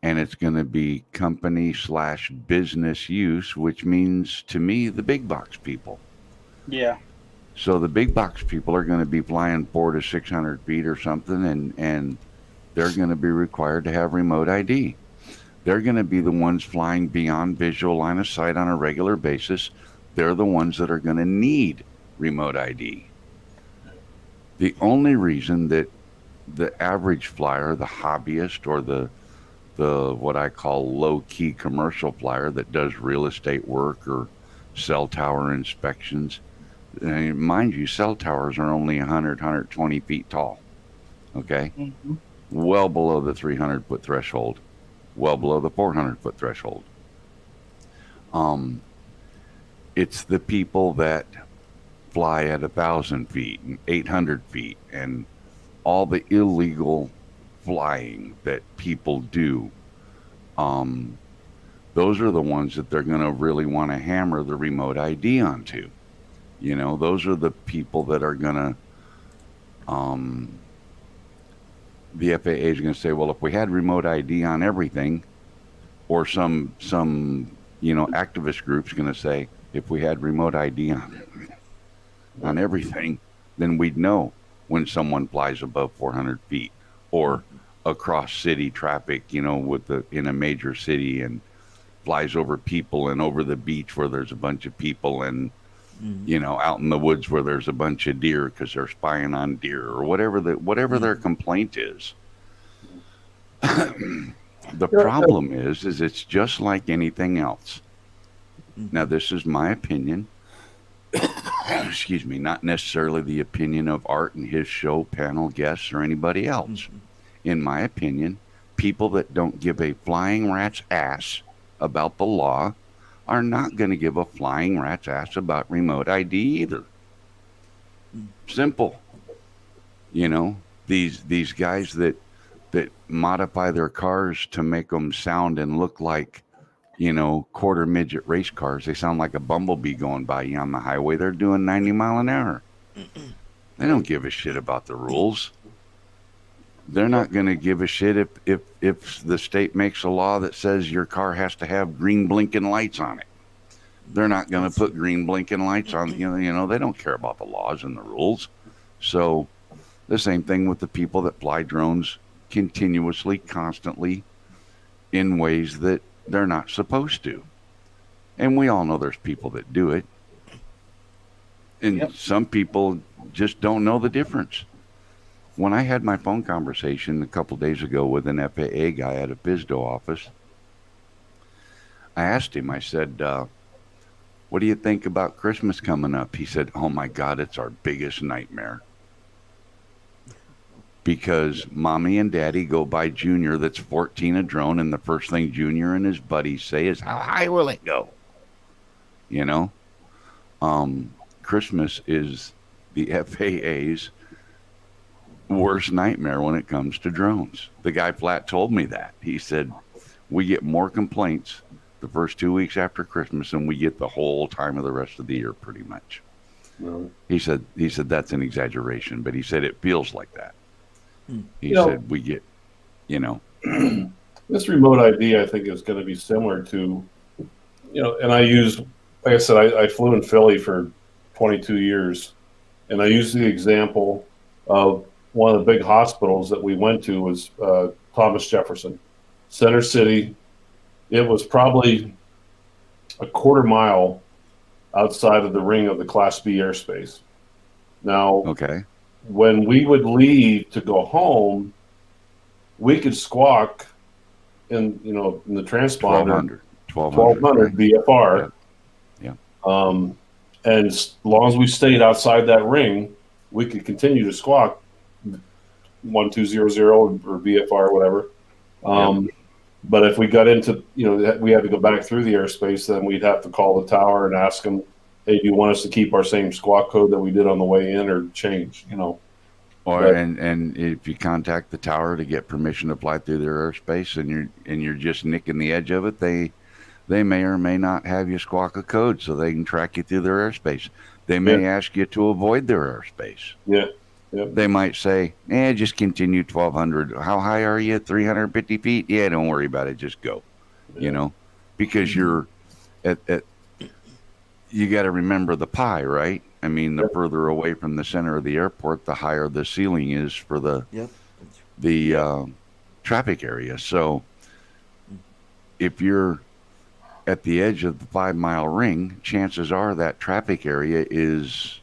and it's going to be company / business use, which means to me the big box people. Yeah. So the big box people are going to be flying 400 to 600 feet or something, and they're going to be required to have remote ID. They're going to be the ones flying beyond visual line of sight on a regular basis. They're the ones that are going to need remote ID. The only reason that the average flyer, the hobbyist, or the what I call low-key commercial flyer that does real estate work or cell tower inspections, and mind you, cell towers are only 100, 120 feet tall, okay? Mm-hmm. Well below the 300-foot threshold, well below the 400-foot threshold. It's the people that fly at 1,000 feet and 800 feet and all the illegal flying that people do, those are the ones that they're going to really want to hammer the remote ID onto. You know, those are the people that are going to, the FAA is going to say, well, if we had remote ID on everything, or some activist groups going to say, if we had remote ID on everything, then we'd know when someone flies above 400 feet or across city traffic, in a major city, and flies over people and over the beach where there's a bunch of people, and out in the woods where there's a bunch of deer because they're spying on deer, or whatever their complaint is. The problem is it's just like anything else. Now, this is my opinion. Excuse me, not necessarily the opinion of Art and his show panel guests or anybody else. In my opinion, people that don't give a flying rat's ass about the law are not going to give a flying rat's ass about remote ID either. Simple. These guys that modify their cars to make them sound and look like, quarter midget race cars. They sound like a bumblebee going by you on the highway. They're doing 90 mile an hour. They don't give a shit about the rules. They're not going to give a shit if the state makes a law that says your car has to have green blinking lights on it. They're not going to put green blinking lights on. They don't care about the laws and the rules. So the same thing with the people that fly drones continuously, constantly, in ways that they're not supposed to. And we all know there's people that do it. And some people just don't know the difference. When I had my phone conversation a couple days ago with an FAA guy at a FSDO office, I asked him, I said, what do you think about Christmas coming up? He said, oh my God, it's our biggest nightmare. Because mommy and daddy go buy Junior that's 14 a drone, and the first thing Junior and his buddies say is, how high will it go? Christmas is the FAA's worst nightmare when it comes to drones. The guy flat told me that. He said, we get more complaints the first 2 weeks after Christmas than we get the whole time of the rest of the year, pretty much. No. He said that's an exaggeration, but he said it feels like that. He said we get, This remote ID, I think, is going to be similar to, and I use, like I said, I flew in Philly for 22 years, and I used the example of one of the big hospitals that we went to was Thomas Jefferson, Center City. It was probably a quarter mile outside of the ring of the Class B airspace. Now, when we would leave to go home, we could squawk in the transponder 1200 BFR. Yeah. And as long as we stayed outside that ring, we could continue to squawk 1200 or BFR or whatever. But if we got into, we had to go back through the airspace, then we'd have to call the tower and ask them, hey, do you want us to keep our same squawk code that we did on the way in, or change, Or and if you contact the tower to get permission to fly through their airspace, and you're just nicking the edge of it, they may or may not have you squawk a code so they can track you through their airspace. They may ask you to avoid their airspace. Yeah. They might say, just continue 1200. How high are you? 350 feet? Yeah, don't worry about it. Just go, because you're you got to remember the pie, right? I mean, the further away from the center of the airport, the higher the ceiling is for the traffic area. So if you're at the edge of the 5 mile ring, chances are that traffic area is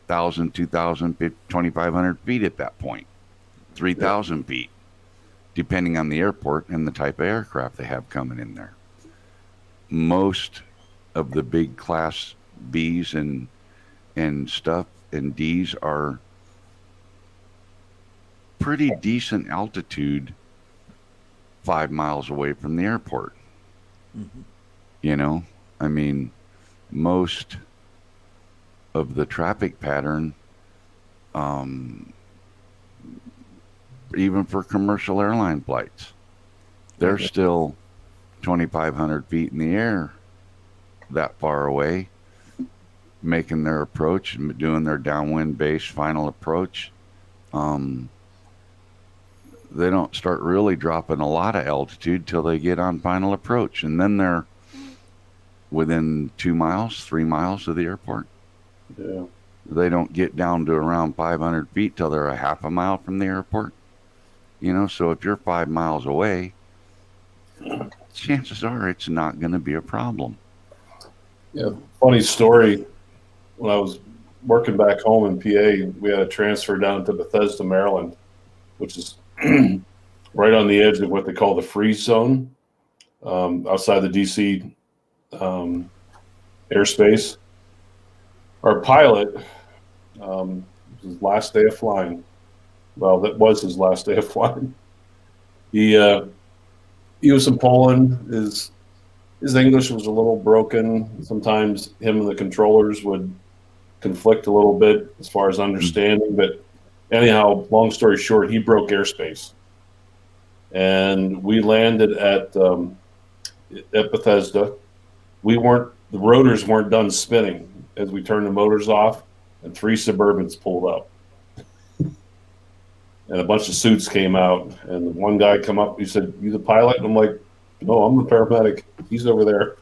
1,000, 2,000, 2,500 feet at that point, 3,000 feet, depending on the airport and the type of aircraft they have coming in there. Most of the big Class Bs and stuff and Ds are pretty decent altitude 5 miles away from the airport. I mean, most of the traffic pattern even for commercial airline flights. They're Okay. still 2,500 feet in the air, that far away, making their approach and doing their downwind base final approach. Um, they don't start really dropping a lot of altitude till they get on final approach, and then they're within 2 miles, 3 miles of the airport. Yeah. They don't get down to around 500 feet till they're a half a mile from the airport. You know, so if you're 5 miles away, chances are it's not going to be a problem. Yeah. Funny story. When I was working back home in PA, we had a transfer down to Bethesda, Maryland, which is right on the edge of what they call the freeze zone, outside the DC airspace. Our pilot, his last day of flying. Well, that was his last day of flying. He was from Poland. His English was a little broken. Sometimes him and the controllers would conflict a little bit as far as understanding. But anyhow, long story short, he broke airspace, and we landed at Bethesda. The rotors weren't done spinning as we turned the motors off, and 3 Suburbans pulled up. And a bunch of suits came out, and one guy come up, he said, "You the pilot?" And I'm like, "No, I'm the paramedic. He's over there."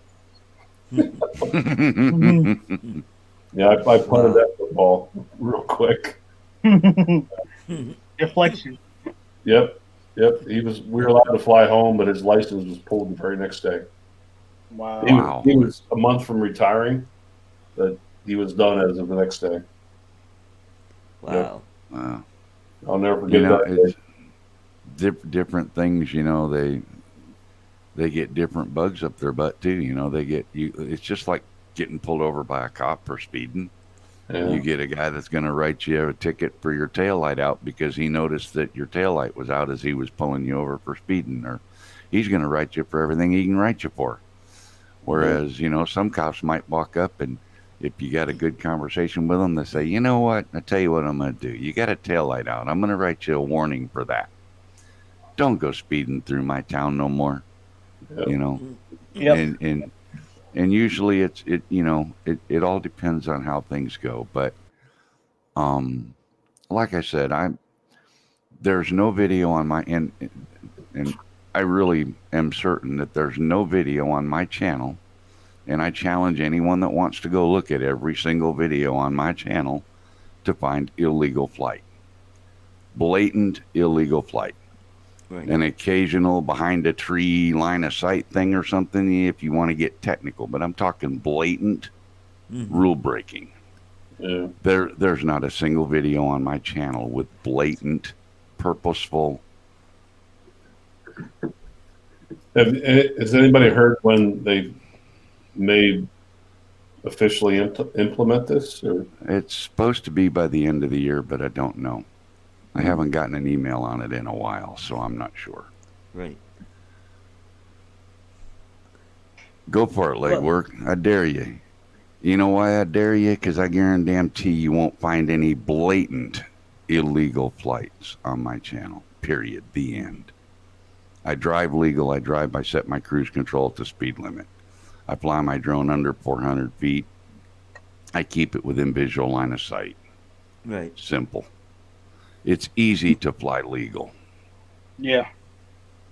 Yeah, I punted that football real quick. Deflection. Yep. We were allowed to fly home, but his license was pulled the very next day. Wow. He was a month from retiring, but he was done as of the next day. Wow. Wow. I'll never forget You know, that. it's different things. You know, they get different bugs up their butt too. You know, it's just like getting pulled over by a cop for speeding. Yeah. You get a guy that's going to write you a ticket for your taillight out because he noticed that your taillight was out as he was pulling you over for speeding, or he's going to write you for everything he can write you for. Whereas, you know, some cops might walk up, and if you got a good conversation with them, they say, "You know what? I tell you what I'm going to do. You got a taillight out. I'm going to write you a warning for that. Don't go speeding through my town no more." Yep. You know, Yep. and usually it all depends on how things go. But like I said, there's no video on my and I really am certain that there's no video on my channel, and I challenge anyone that wants to go look at every single video on my channel to find illegal flight, blatant illegal flight. Right. An occasional behind a tree line of sight thing or something if you want to get technical, but I'm talking blatant rule breaking. Yeah. There's not a single video on my channel with blatant, purposeful. Has anybody heard when they may officially implement this? Or? It's supposed to be by the end of the year, but I don't know. I haven't gotten an email on it in a while, so I'm not sure. Right. Go for it, legwork. I dare you. You know why I dare you? Because I guarantee you won't find any blatant illegal flights on my channel. Period. The end. I drive legal. I set my cruise control to speed limit. I fly my drone under 400 feet. I keep it within visual line of sight. Right. Simple. It's easy to fly legal. Yeah.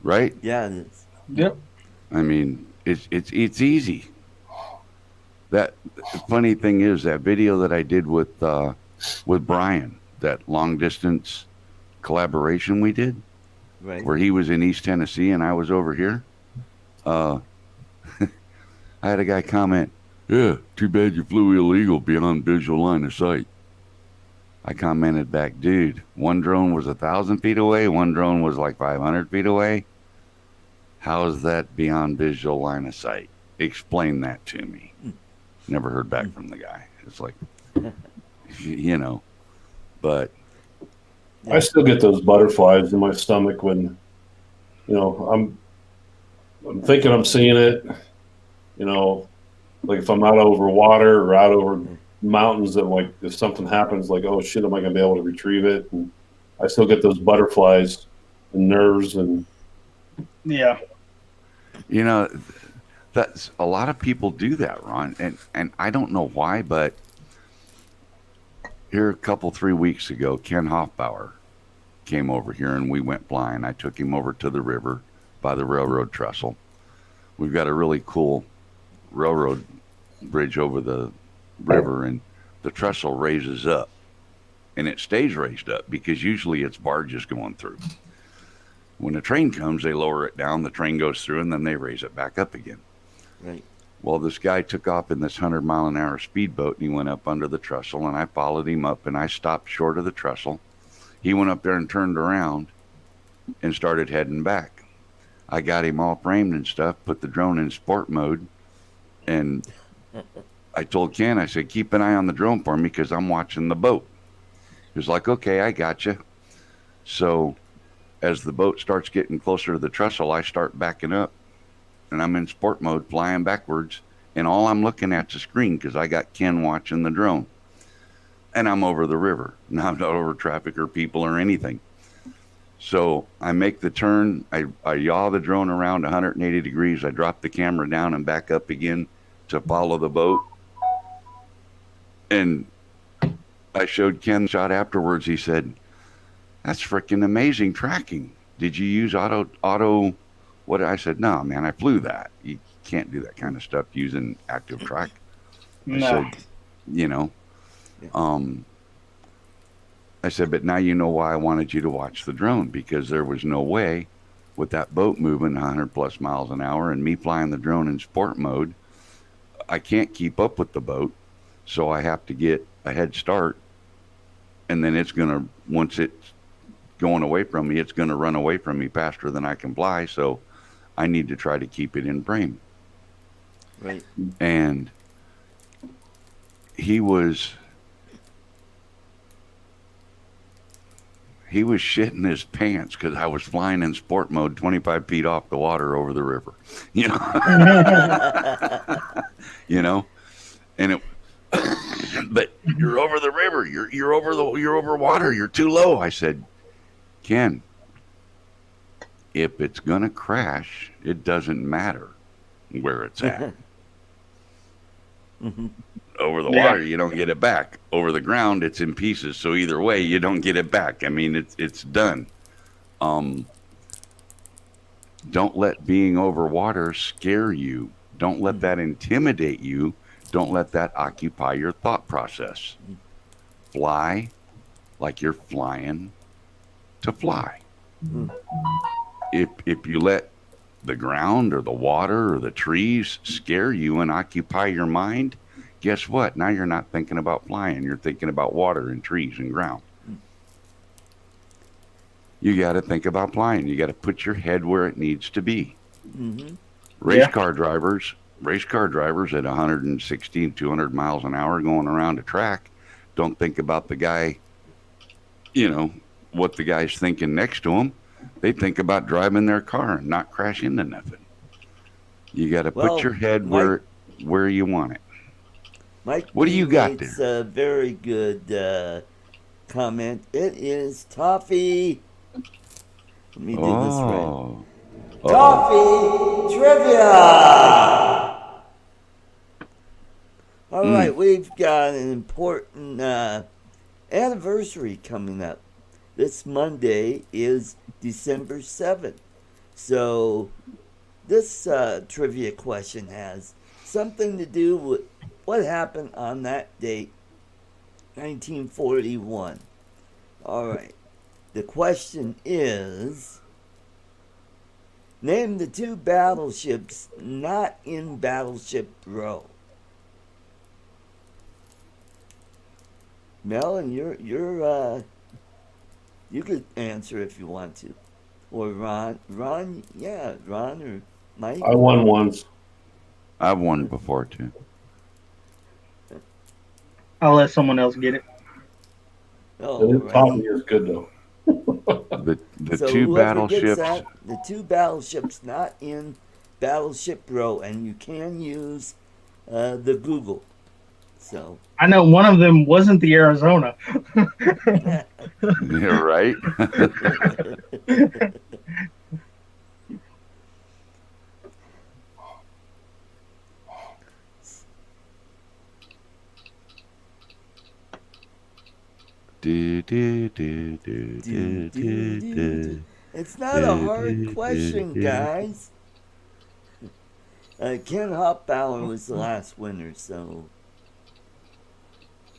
Right? Yeah, it is. Yep. I mean, it's easy. That funny thing is that video that I did with Brian, that long distance collaboration we did, Right. where he was in East Tennessee and I was over here. I had a guy comment, "Yeah, too bad you flew illegal beyond visual line of sight." I commented back, "Dude, one drone was 1,000 feet away, one drone was like 500 feet away. How is that beyond visual line of sight? Explain that to me." Never heard back from the guy. It's like, you know, but I still get those butterflies in my stomach when, you know, I'm thinking I'm seeing it, you know, like if I'm out over water or out over mountains, that like if something happens, like, oh shit, am I gonna be able to retrieve it? And I still get those butterflies and nerves and Yeah. You know, that's a lot of people do that, Ron, and I don't know why, but here a couple 3 weeks ago, Ken Hoffbauer came over here and we went flying. I took him over to the river by the railroad trestle. We've got a really cool railroad bridge over the river, and the trestle raises up, and it stays raised up because usually it's barges going through. When a train comes, they lower it down, the train goes through, and then they raise it back up again. Right. Well, this guy took off in this 100-mile-an-hour speedboat, and he went up under the trestle, and I followed him up, and I stopped short of the trestle. He went up there and turned around and started heading back. I got him all framed and stuff, put the drone in sport mode, and I told Ken, I said, keep an eye on the drone for me because I'm watching the boat. He was like, okay, I got you. So as the boat starts getting closer to the trestle, I start backing up, and I'm in sport mode, flying backwards, and all I'm looking at's a screen because I got Ken watching the drone. And I'm over the river. Now I'm not over traffic or people or anything. So I make the turn. I yaw the drone around 180 degrees. I drop the camera down and back up again to follow the boat. And I showed Ken the shot afterwards. He said, that's freaking amazing tracking. Did you use auto? What? I said, no, man, I flew that. You can't do that kind of stuff using active track. I said, you know, I said, but now you know why I wanted you to watch the drone, because there was no way with that boat moving 100 plus miles an hour and me flying the drone in sport mode, I can't keep up with the boat. So I have to get a head start, and then it's going to, once it's going away from me, it's going to run away from me faster than I can fly. So I need to try to keep it in frame. Right. And he was shitting his pants because I was flying in sport mode 25 feet off the water over the river, you know. You know, and it but you're over the river, you're over water, you're too low. I said, Ken, if it's gonna crash, it doesn't matter where it's at. Mm-hmm. Over the water, you don't get it back. Over the ground, it's in pieces. So either way, you don't get it back. I mean, it's done. Don't let being over water scare you. Don't let that intimidate you. Don't let that occupy your thought process. Fly like you're flying to fly. If you let the ground or the water or the trees scare you and occupy your mind, guess what? Now you're not thinking about flying. You're thinking about water and trees and ground. You got to think about flying. You got to put your head where it needs to be. Mm-hmm. Race car drivers at 160, 200 miles an hour going around a track don't think about the guy, you know, what the guy's thinking next to them. They think about driving their car and not crash into nothing. You got to put your head where you want it. Mike, what do you got there? It's a very good comment. It is Toffee. Let me do this right. Toffee Trivia! All right, we've got an important anniversary coming up. This Monday is December 7th. So this trivia question has something to do with what happened on that date, 1941. All right. The question is, name the two battleships not in Battleship Row. Mel, and you could answer if you want to, or Ron, or Mike. I won once. I've won before too. I'll let someone else get it. Oh, Toffee is good though. The so two battleships. The two battleships not in Battleship Row, and you can use the Google. So I know one of them wasn't the Arizona. Yeah, right. Do, do, do, do, do, do, do, do, do, do. do, It's not a do, hard do, do, question, do. guys. Ken Hopbauer was the last winner, so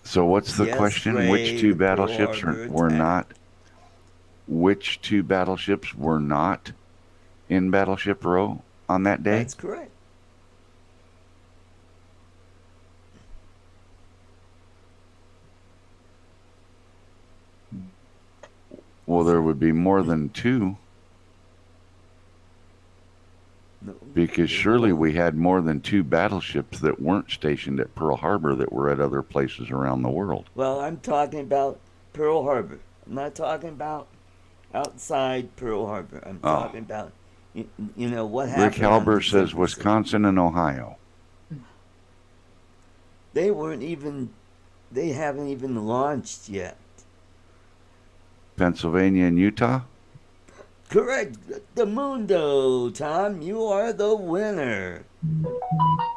So what's the yes, question? Which Ray, two the Pearl battleships Harbor were attack. not? Which two battleships were not in Battleship Row on that day? That's correct. Well, there would be more than two, No, because surely we had more than two battleships that weren't stationed at Pearl Harbor that were at other places around the world. Well, I'm talking about Pearl Harbor. I'm not talking about outside Pearl Harbor. I'm Oh. talking about, you know, what Rick happened on Halber December says 6th. Wisconsin and Ohio. They weren't even, they haven't even launched yet. Pennsylvania and Utah? Correct. The Mundo, Tom. You are the winner.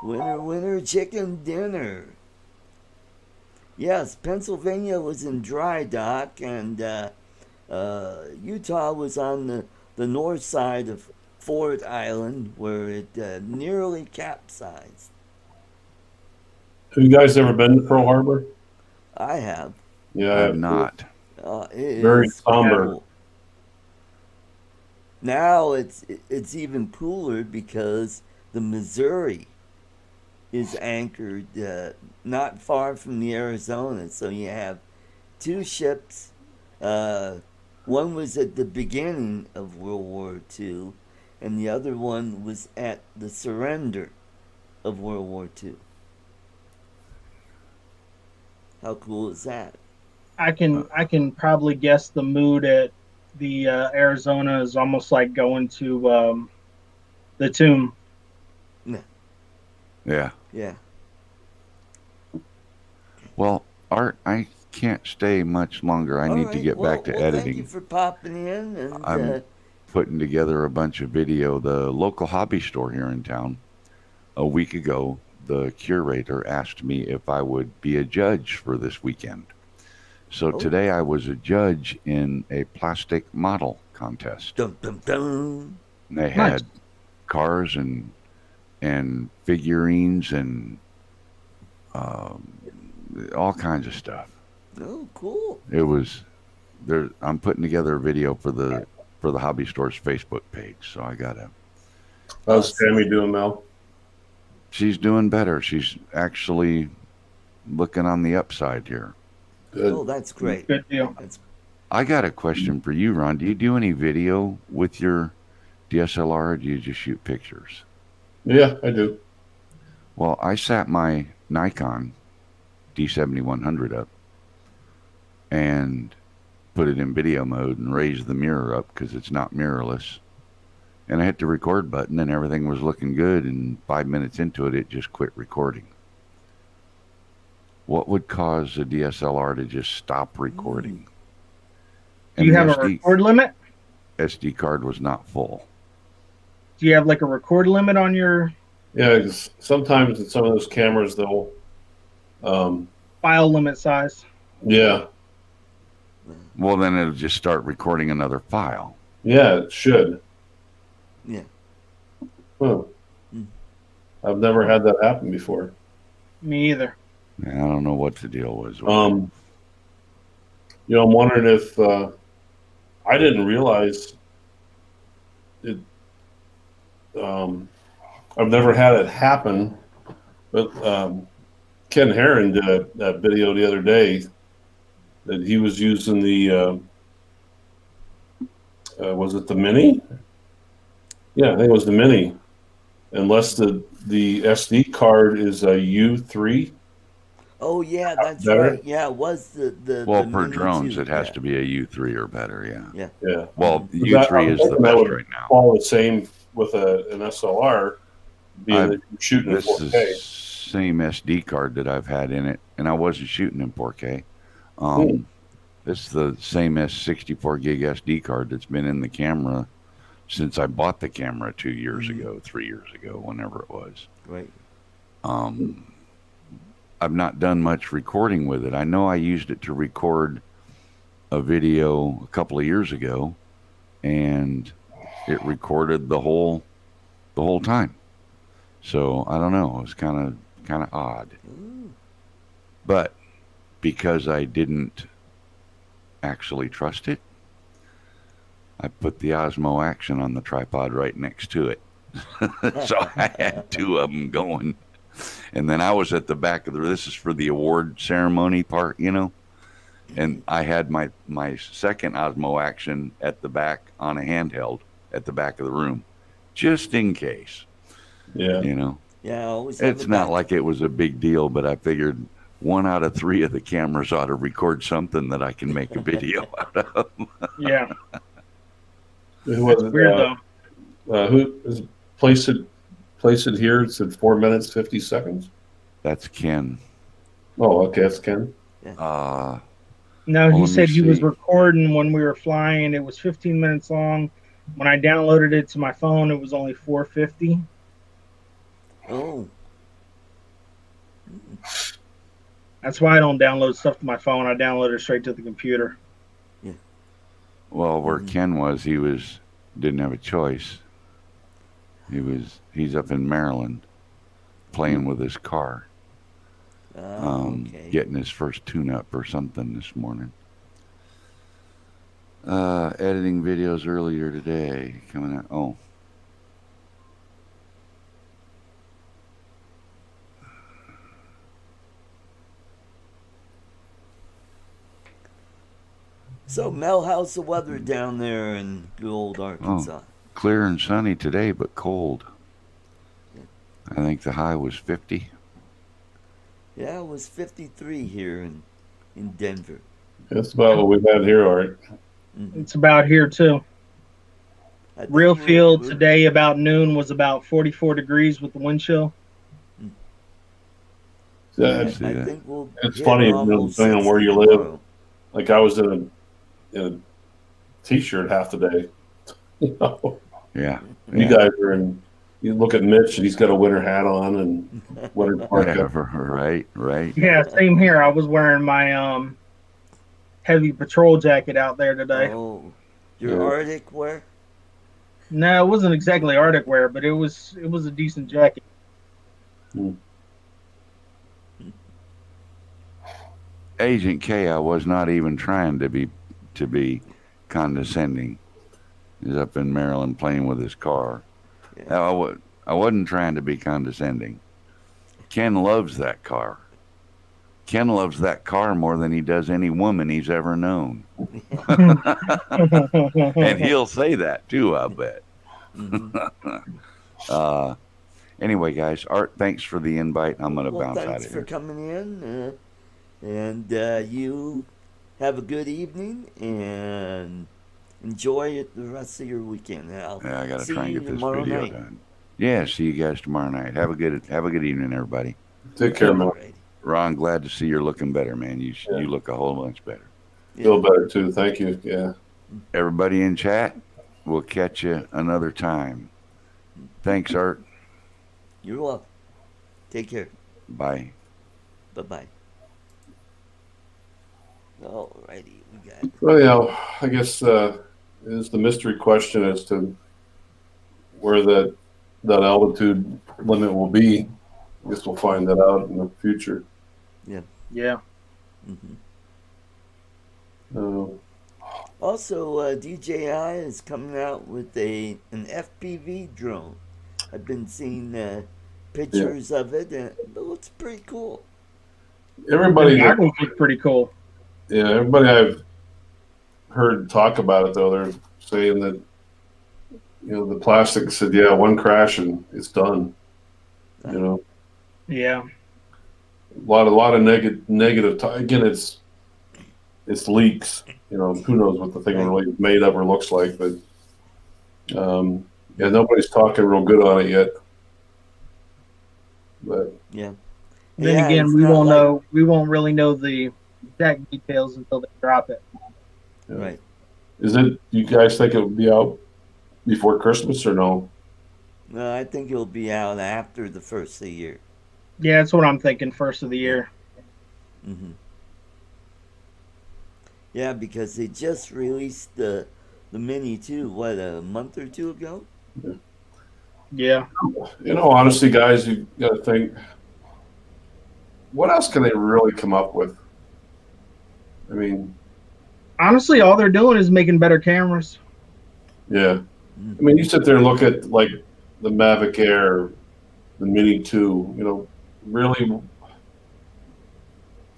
Winner, winner, chicken dinner. Yes, Pennsylvania was in dry dock, and Utah was on the north side of Ford Island, where it nearly capsized. Have you guys ever been to Pearl Harbor? I have. Yeah, I have not. It Very is somber. cool. Now it's even cooler because the Missouri is anchored not far from the Arizona. So you have two ships. One was at the beginning of World War II, and the other one was at the surrender of World War II. How cool is that? I can probably guess the mood at the Arizona is almost like going to the tomb. Yeah. Yeah. Well, Art, I can't stay much longer. I All need to right. get back to Well, editing. thank you for popping in, and I'm putting together a bunch of video. The local hobby store here in town, a week ago, the curator asked me if I would be a judge for this weekend. So Oh. today I was a judge in a plastic model contest. dum dum dum. And they Nice. had cars and figurines and all kinds of stuff. Oh, cool. It was there. I'm putting together a video for the hobby store's Facebook page. So I gotta. How's Tammy doing, Mel? She's doing better. She's actually looking on the upside here. Good. Oh, that's great. Good deal. That's I got a question for you, Ron. Do you do any video with your DSLR, or do you just shoot pictures? Yeah, I do. Well, I sat my Nikon D7100 up and put it in video mode and raised the mirror up because it's not mirrorless. And I hit the record button and everything was looking good. And 5 minutes into it, it just quit recording. What would cause a DSLR to just stop recording? Do you have a record limit? SD card was not full. Do you have like a record limit on your Yeah, 'cause sometimes in some of those cameras, they'll, file limit size? yeah, Well, then it'll just start recording another file. yeah, it should. yeah. Huh. Mm. I've never had that happen before. Me either. I don't know what the deal was. with I'm wondering if I didn't realize it. I've never had it happen, but Ken Herron did a video the other day that he was using the was it the Mini? Yeah, I think it was the Mini. Unless the SD card is a U3. Oh, yeah, that's Better? right. Yeah, it was the Well, the for Mini drones, too. it has Yeah. to be a U3 or better, yeah. Yeah. Well, That- U3 I'm is the hoping that best would right now. All the same with an SLR, being that you're shooting in This 4K. is same SD card that I've had in it, and I wasn't shooting in 4K. Cool. It's the same as 64 gig SD card that's been in the camera since I bought the camera 2 years ago, 3 years ago, whenever it was. Right. I've not done much recording with it. I know I used it to record a video a couple of years ago, and it recorded the whole time. So I don't know. It was kind of odd. Ooh. But because I didn't actually trust it, I put the Osmo Action on the tripod right next to it. So I had two of them going. And then I was at the back of this is for the award ceremony part, you know. And I had my second Osmo Action at the back on a handheld at the back of the room, just in case. Yeah. You know. Yeah, I always have It's it not back. like it was a big deal, but I figured 1 out of 3 of the cameras ought to record something that I can make a video out of. Yeah. Who was it? Weird though. Who is place it here? It said 4 minutes 50 seconds. That's Ken. Oh, okay, that's Ken. Uh, No, Well, he let me said he was see. recording when we were flying. It was 15 minutes long. When I downloaded it to my phone, it was only 450. Oh, That's why I don't download stuff to my phone. I download it straight to the computer. well, where Ken was, didn't have a choice. He's up in Maryland playing with his car, okay. getting his first tune-up or something this morning. Editing videos earlier today coming out. Oh, So, Mel, how's the weather down there in good old Arkansas? clear and sunny today, but cold. I think the high was 50. Yeah, it was 53 here in Denver. That's about what we've had here, Art. Mhm. It's about here too. I think Real we're- field we're- today about noon was about 44 degrees with the wind chill. Yeah, see I that. think we'll It's hit funny, almost depending on where 60 you live. tomorrow. like I was in a t-shirt half the day. You know, Yeah. you Yeah. guys are in. You look at Mitch, and he's got a winter hat on and winter parka. Right. Yeah, same here. I was wearing my heavy patrol jacket out there today. Oh, your Yeah. Arctic wear? No, it wasn't exactly Arctic wear, but it was a decent jacket. Agent K, I was not even trying to be condescending. He's up in Maryland playing with his car. Yeah. I wasn't trying to be condescending. Ken loves that car. Ken loves that car more than he does any woman he's ever known. And he'll say that too, I bet. Mhm. Anyway, guys, Art, thanks for the invite. I'm going to Well, bounce out thanks of for here. coming in, and you have a good evening and enjoy it the rest of your weekend. And I'll Yeah, I got to see try and you get this tomorrow video night. done. Yeah, see you guys tomorrow night. Have a good evening, everybody. Take care, man. Alrighty. Ron, glad to see you're looking better, man. You Yeah. you look a whole bunch better. Feel better too. Thank you. Yeah. Everybody in chat, we'll catch you another time. Thanks, Art. You're welcome. Take care. Bye. Bye-bye. Alrighty, we got Well, yeah. I guess is the mystery question as to where that altitude limit will be. I guess we'll find that out in the future. Yeah. mhm. Uh, Also, DJI is coming out with an FPV drone. I've been seeing pictures of it, and it looks pretty cool. everybody, The that, goggles look pretty cool. yeah, everybody I've heard talk about it though, they're saying that the plastic said, yeah, one crash and it's done. You know, Yeah. a lot of negative. Again, it's leaks. Who knows what the thing really is made of or looks like, but yeah, nobody's talking real good on it yet. But Yeah. Then Yeah, again, it's we not won't like know. We won't really know the exact details until they drop it. Yeah. right. Is it? You guys think it would be out before Christmas or no? No, I think it'll be out after the first of the year. Yeah, that's what I'm thinking. First of the Yeah. year. Hmm. Yeah, because they just released the Mini too. What, a month or two ago? Yeah. You know, honestly, guys, you got to think. What else can they really come up with? I mean, Honestly, all they're doing is making better cameras. yeah. Mm. I mean, you sit there and look at like the Mavic Air, the Mini 2. You know, really,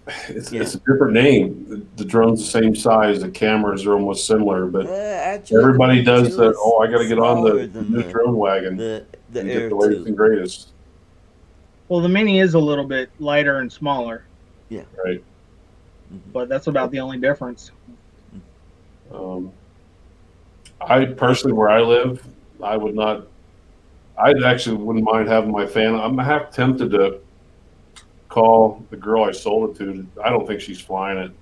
Yeah. it's a different name. The drone's the same size. The cameras are almost similar, but Actually, the everybody Mini does 2 the. is Oh, I got to get on smaller the than new drone wagon the and get Air the latest 2. and greatest. Well, the Mini is a little bit lighter and smaller, Yeah. Right. Mhm. but that's about the only difference. I personally, where I live, I would not. I actually wouldn't mind having my fan. I'm half tempted to call the girl I sold it to. I don't think she's flying it.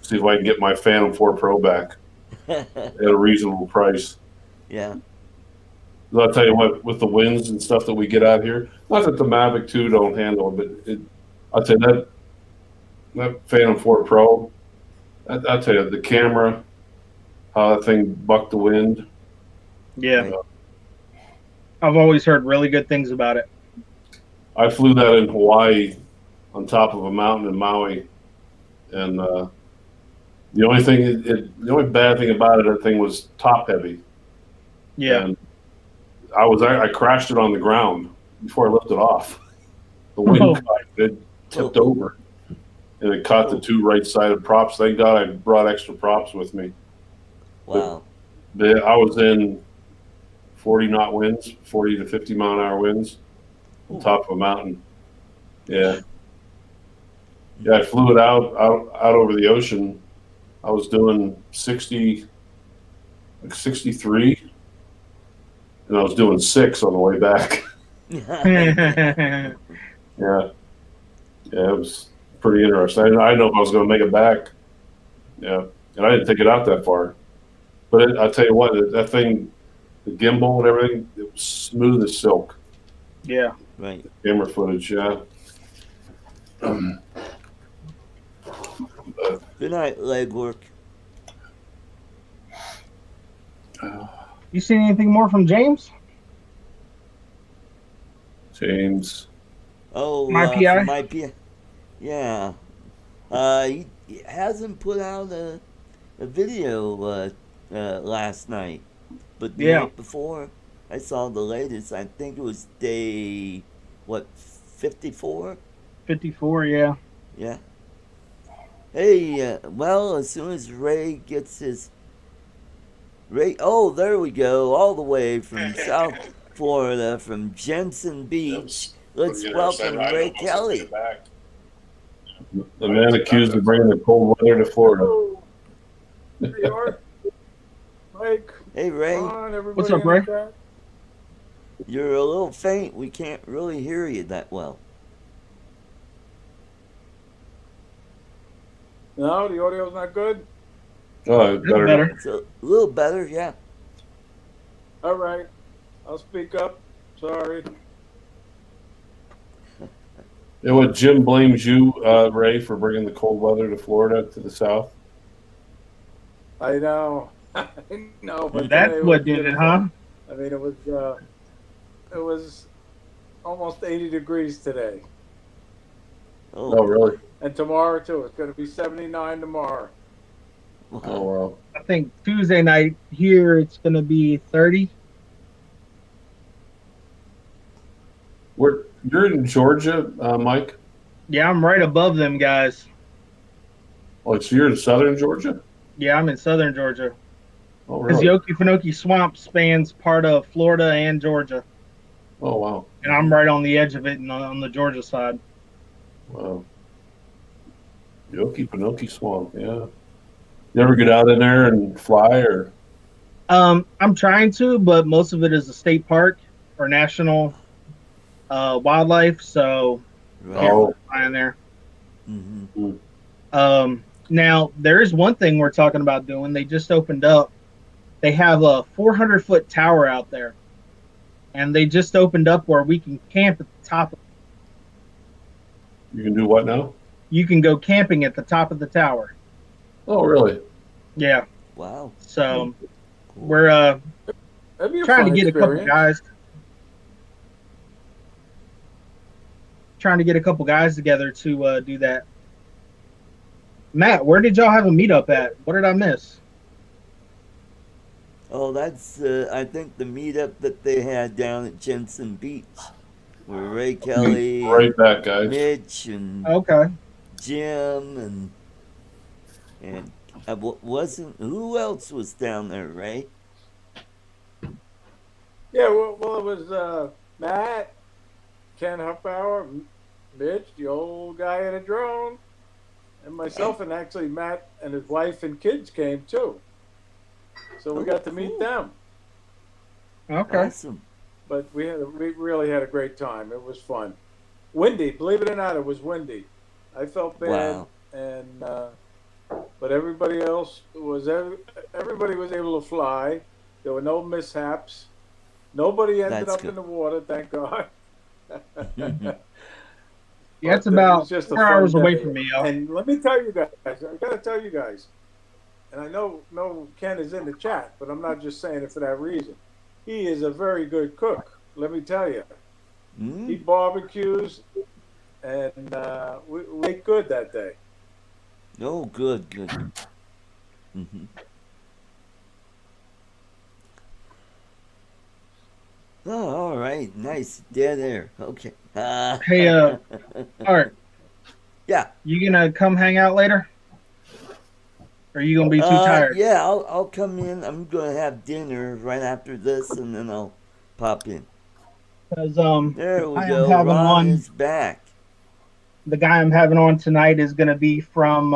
See if I can get my Phantom 4 Pro back at a reasonable price. Yeah. I'll tell you what, with the winds and stuff that we get out here, not that the Mavic 2 don't handle it, but I'll tell you that Phantom 4 Pro, I'll tell you, the camera, how that thing bucked the wind. Yeah. Right. I've always heard really good things about it. I flew that in Hawaii on top of a mountain in Maui, and the only bad thing about it, that thing was top heavy. Yeah. And I crashed it on the ground before I lifted off. The wind caught it tipped over, and it caught the two right-sided props. Thank God I brought extra props with me. Wow. I was in 40 knot winds, 40 to 50 mile an hour winds, on top of a mountain. Yeah. Yeah, I flew it out over the ocean. I was doing 63, and I was doing 6 on the way back. Yeah. Yeah, it was pretty interesting. I didn't know if I was going to make it back. Yeah, and I didn't take it out that far. But I'll tell you what, that thing, the gimbal and everything, it was smooth as silk. Yeah. Right. Camera footage, yeah. Good night, legwork. You seen anything more from James? James. Oh, My PI? from my PI. Yeah. He hasn't put out a video last night, but the night before, I saw the latest. I think it was day, what, 54? 54, yeah. Yeah. Hey, well, as soon as Ray gets his oh, there we go, all the way from South Florida, from Jensen Beach. Let's welcome Ray Kelly. The man accused of bringing the cold weather to Florida. Hey, Art. Mike. Hey, Ray. What's up, Ray? You're a little faint. We can't really hear you that well. No, the audio's not good? Oh, better. It's a little better, yeah. All right. I'll speak up. Sorry. You know what? Jim blames you, Ray, for bringing the cold weather to Florida, to the south. I know. I know. But That's what did it, huh? I mean, it was almost 80 degrees today. Oh, really? And tomorrow, too. It's going to be 79 tomorrow. Wow. Oh, wow. I think Tuesday night here it's going to be 30. You're in Georgia, Mike? Yeah, I'm right above them guys. Oh, so you're in southern Georgia? Yeah, I'm in southern Georgia. Oh, Because really? the Okefenokee Swamp spans part of Florida and Georgia. Oh, wow. And I'm right on the edge of it and on the Georgia side. Wow. The Okefenokee Swamp, yeah. You ever get out in there and fly, or? I'm trying to, but most of it is a state park or national wildlife. So Right. Oh. flying there. Mm-hmm. Now there is one thing we're talking about doing. They just opened up. They have a 400-foot tower out there, and they just opened up where we can camp at the top. You can do what now? You can go camping at the top of the tower. Oh, really? Yeah. Wow. So Cool. we're That'd be a trying to fun get experience. a couple guys together to do that. Matt, where did y'all have a meetup at? What did I miss? Oh, that's I think the meetup that they had down at Jensen Beach, where Ray Kelly, Right back, guys. Mitch, and Okay. Jim, and wasn't who else was down there, Ray? Yeah, well, it was Matt, Ken Huffbauer, Mitch, the old guy in a drone, and myself, and actually Matt and his wife and kids came too. So we got to meet them. Okay. Awesome. But we really had a great time. It was fun. Windy, believe it or not, it was windy. I felt bad, Wow. and but everybody else everybody was able to fly. There were no mishaps. Nobody ended That's up good. in the water, thank God. Yeah, it's But, it about was just a 4 fun hours away day. from me, y'all. And let me tell you guys, I gotta tell you guys, and I know Ken is in the chat, but I'm not just saying it for that reason. He is a very good cook. Let me tell you, he barbecues, and we ate good that day. Oh, good. Mm-hmm. Oh, all right. Nice. Dead air. Okay. Hey, Art, Yeah. you gonna come hang out later? Or are you gonna be too tired? Yeah, I'll come in. I'm gonna have dinner right after this, and then I'll pop in. Because There the we guy I'm go. having Ron on, is back. the guy I'm having on tonight is gonna be from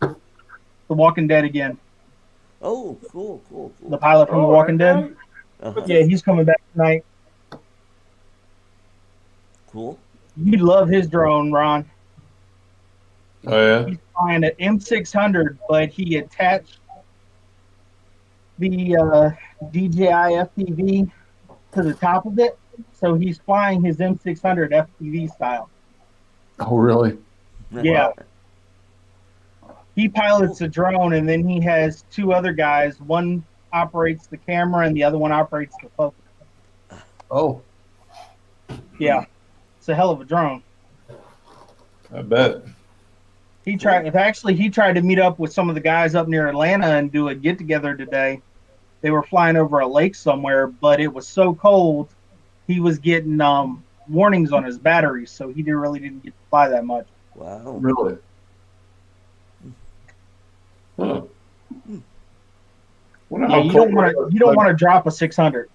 The Walking Dead again. Oh, cool. The pilot from The Walking Dead. Right? Uh-huh. Yeah, he's coming back tonight. Cool. You'd love his drone, Ron. Oh, yeah? He's flying an M600, but he attached the DJI FPV to the top of it, so he's flying his M600 FPV style. Oh, really? Yeah. He pilots a drone, and then he has two other guys. One operates the camera, and the other one operates the focus. Oh, Yeah, it's a hell of a drone. I bet. He tried to meet up with some of the guys up near Atlanta and do a get together today. They were flying over a lake somewhere, but it was so cold, he was getting warnings on his batteries, so he really didn't get to fly that much. Wow. Really? Huh. Wonder Yeah, how you don't cold- want to drop a 600,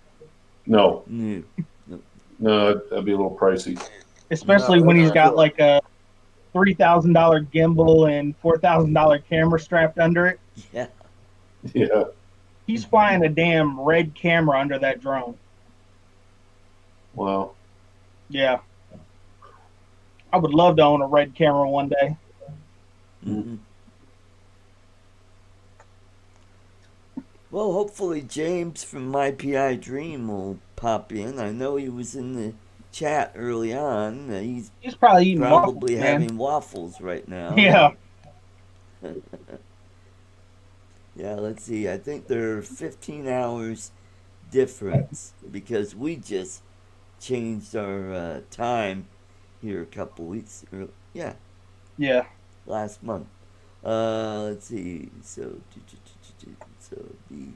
No, No. that'd be a little pricey. especially No, when that's he's got sure. like a $3,000 gimbal and $4,000 camera strapped under it. Yeah. Yeah. He's flying a damn red camera under that drone. Wow. Yeah. I would love to own a red camera one day. Mm-hmm. Well, hopefully James from My PI Dream will pop in. I know he was in the chat early on. He's He's probably eating probably waffles, man. having waffles right now. Yeah. Yeah, let's see. I think there are 15 hours difference because we just changed our time here a couple weeks. Yeah, Yeah. last month. Let's see. So the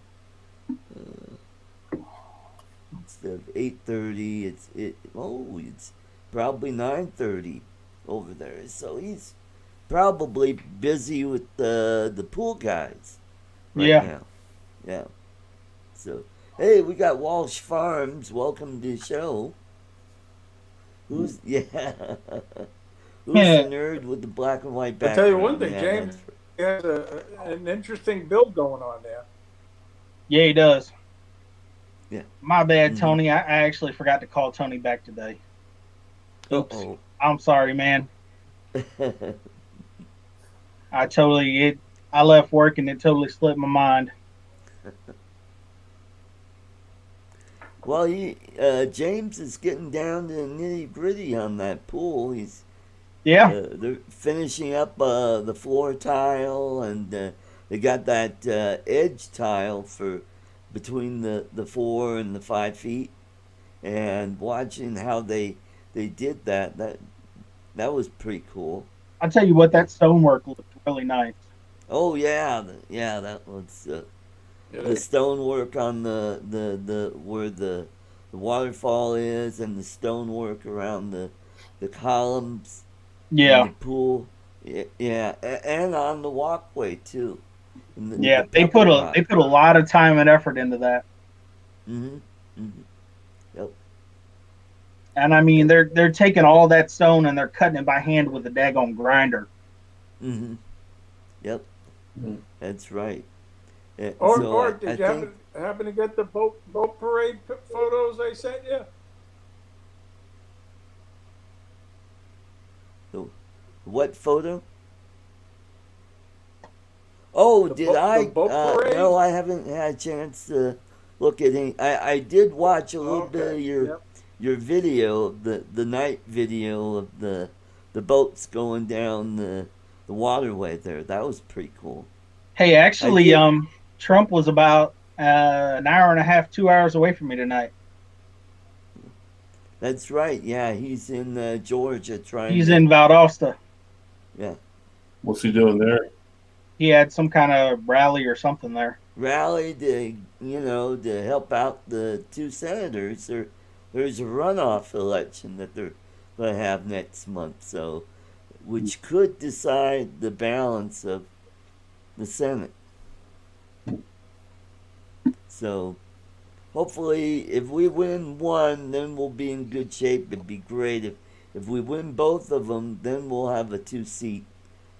instead of 8:30, it's probably 9:30 over there. So he's probably busy with the pool guys right Yeah. now. Yeah. So hey, we got Walsh Farms. Welcome to the show. Who's Who's Yeah. the nerd with the black and white I'll background? tell you one thing, Yeah, James that's has an interesting build going on there. Yeah, he does. Yeah. My bad, Mhm. Tony. I actually forgot to call Tony back today. Oops. Uh-oh. I'm sorry, man. I left work and it totally slipped my mind. Well, James is getting down to the nitty gritty on that pool. Yeah, They're finishing up the floor tile, and they got that edge tile for between the 4 and the 5 feet. And watching how they did that was pretty cool. I tell you what, that stonework looked really nice. Oh yeah, yeah, that was the stonework on the where the waterfall is, and the stonework around the columns in Yeah, the pool. Yeah, and on the walkway too, and the yeah, pepper rock. they put a lot of time and effort into that. Mhm. Mhm. Yep. And I mean, Yep. they're taking all that stone and they're cutting it by hand with a daggone grinder. Mhm. Yep. Mm. That's right. Yeah, so Or I did you think happen to get the boat parade photos I sent you? the what photo? Oh, did The I? boat parade? No, I haven't had a chance to look at any. I did watch a little bit Okay. of Yep. your video, the night video of the boats going down the waterway there. That was pretty cool. Hey, I actually, did. Trump was about an hour and a half, 2 hours away from me tonight. That's right. Yeah, he's in Georgia trying He's to. in Valdosta. Yeah, What's he doing there? He had some kind of rally or something there. rally to help out the two senators. There's a runoff election that they're going to have next month, so which could decide the balance of the Senate. So hopefully, if we win one, then we'll be in good shape. It'd be great if we win both of them, then we'll have a two-seat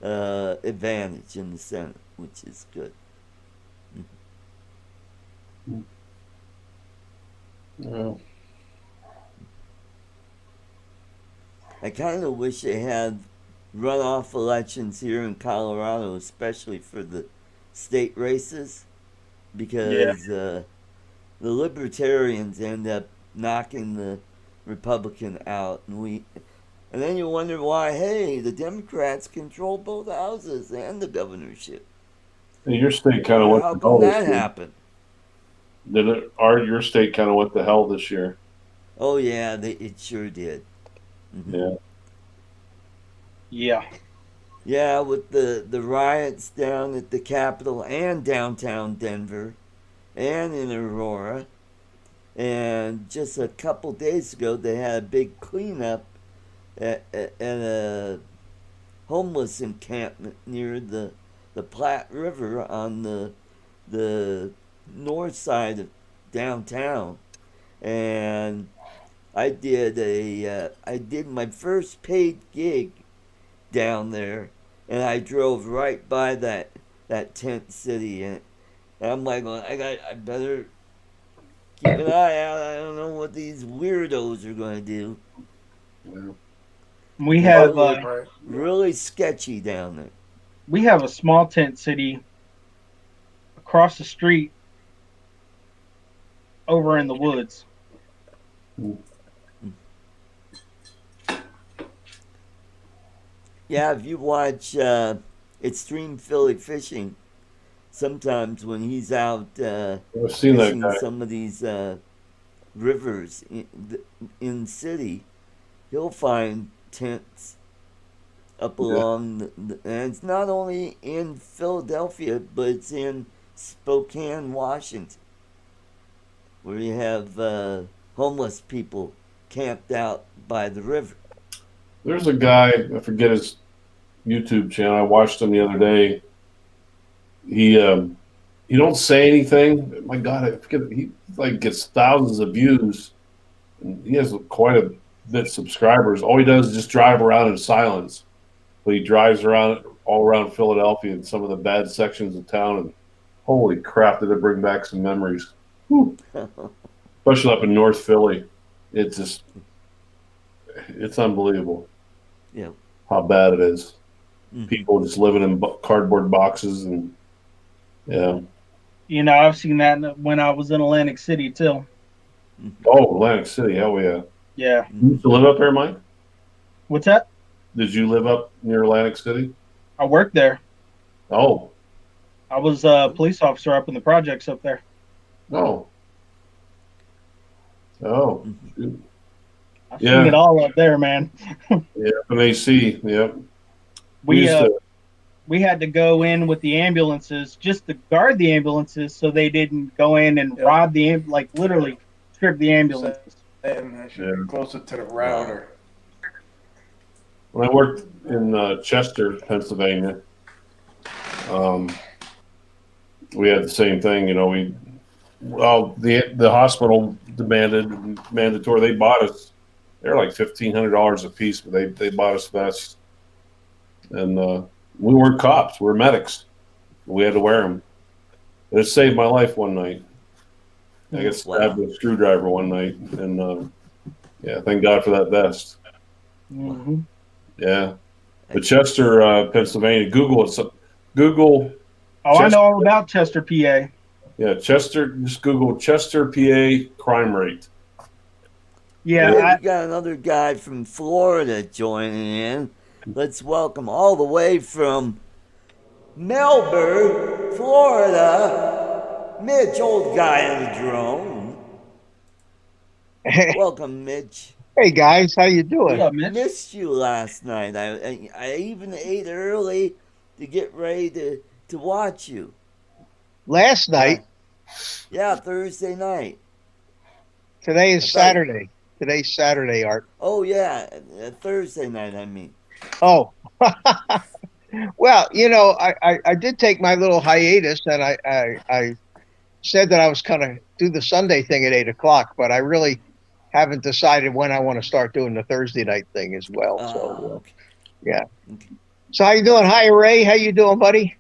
advantage in the Senate, which is good. Oh, I kind of wish they had runoff elections here in Colorado, especially for the state races, Yeah. because the Libertarians end up knocking the Republican out, and then you wonder why. Hey, the Democrats control both houses and the governorship. hey, your state kind of went How to come hell this that year. happened? Your state kind of went to hell this year? Oh yeah, it sure did. Yeah. Yeah. Yeah, with the riots down at the Capitol and downtown Denver, and in Aurora. And just a couple days ago, they had a big cleanup at a homeless encampment near the Platte River on the north side of downtown. And I did my first paid gig down there, and I drove right by that tent city, and I'm like, well, I better keep an eye out. I don't know what these weirdos are going to do, Yeah. We because they have look Right. really sketchy down there. we have a small tent city across the street over in the woods. Yeah, if you watch Extreme Philly Fishing, sometimes when he's out I've seen that fishing guy. some of these rivers in the city, he'll find tents up Yeah. along and it's not only in Philadelphia, but it's in Spokane, Washington, where you have homeless people camped out by the river. There's a guy, I forget his YouTube channel. I watched him the other day. He don't say anything. My God, I forget. He like gets thousands of views. And he has quite a bit of subscribers. All he does is just drive around in silence. But he drives around all around Philadelphia and some of the bad sections of town. And holy crap, did it bring back some memories? Whew. Especially up in North Philly. It's just, it's unbelievable. Yeah. how bad it is. Mhm. People just living in cardboard boxes, and yeah. You know, I've seen that when I was in Atlantic City too. Mhm. Oh, Atlantic City, hell yeah. Yeah. You used to live up there, Mike? What's that? Did you live up near Atlantic City? I worked there. Oh, I was a police officer up in the projects up there. oh, oh. Mhm. Shoot. I've seen it Yeah, all up there, man. yeah. FMAC, yep. We We used uh to. we had to go in with the ambulances just to guard the ambulances so they didn't go in and rob the like literally strip the ambulances. And I should Yeah. be closer to the router. When I worked in Chester, Pennsylvania, um, we had the same thing. You know, the hospital demanded mandatory. They bought us. They're like $1,500 a piece, but they bought us vests, and we weren't cops. We were medics. We had to wear them. It saved my life one night. I got stabbed with a screwdriver one night, and yeah, thank God for that vest. Mm-hmm. Yeah, but Chester, Pennsylvania. Google it. Google. Oh, Chester, I know all about Chester, PA. Yeah, Chester. Just Google Chester, PA crime rate. Yeah, Hey, we got another guy from Florida joining in. Let's welcome all the way from Melbourne, Florida, Mitch, old guy in the drone. Welcome, Mitch. Hey guys, how you doing? What up, Mitch? Missed you last night. I even ate early to get ready to watch you. Last night? Yeah, Thursday night. Today is Saturday. Today's Saturday, Art. Oh yeah, Thursday night. I mean. Oh, well, you know, I did take my little hiatus, and I said that I was going to do the Sunday thing at 8 o'clock, but I really haven't decided when I want to start doing the Thursday night thing as well. So, Okay. yeah. Okay. So how you doing? Hi, Ray. How you doing, buddy?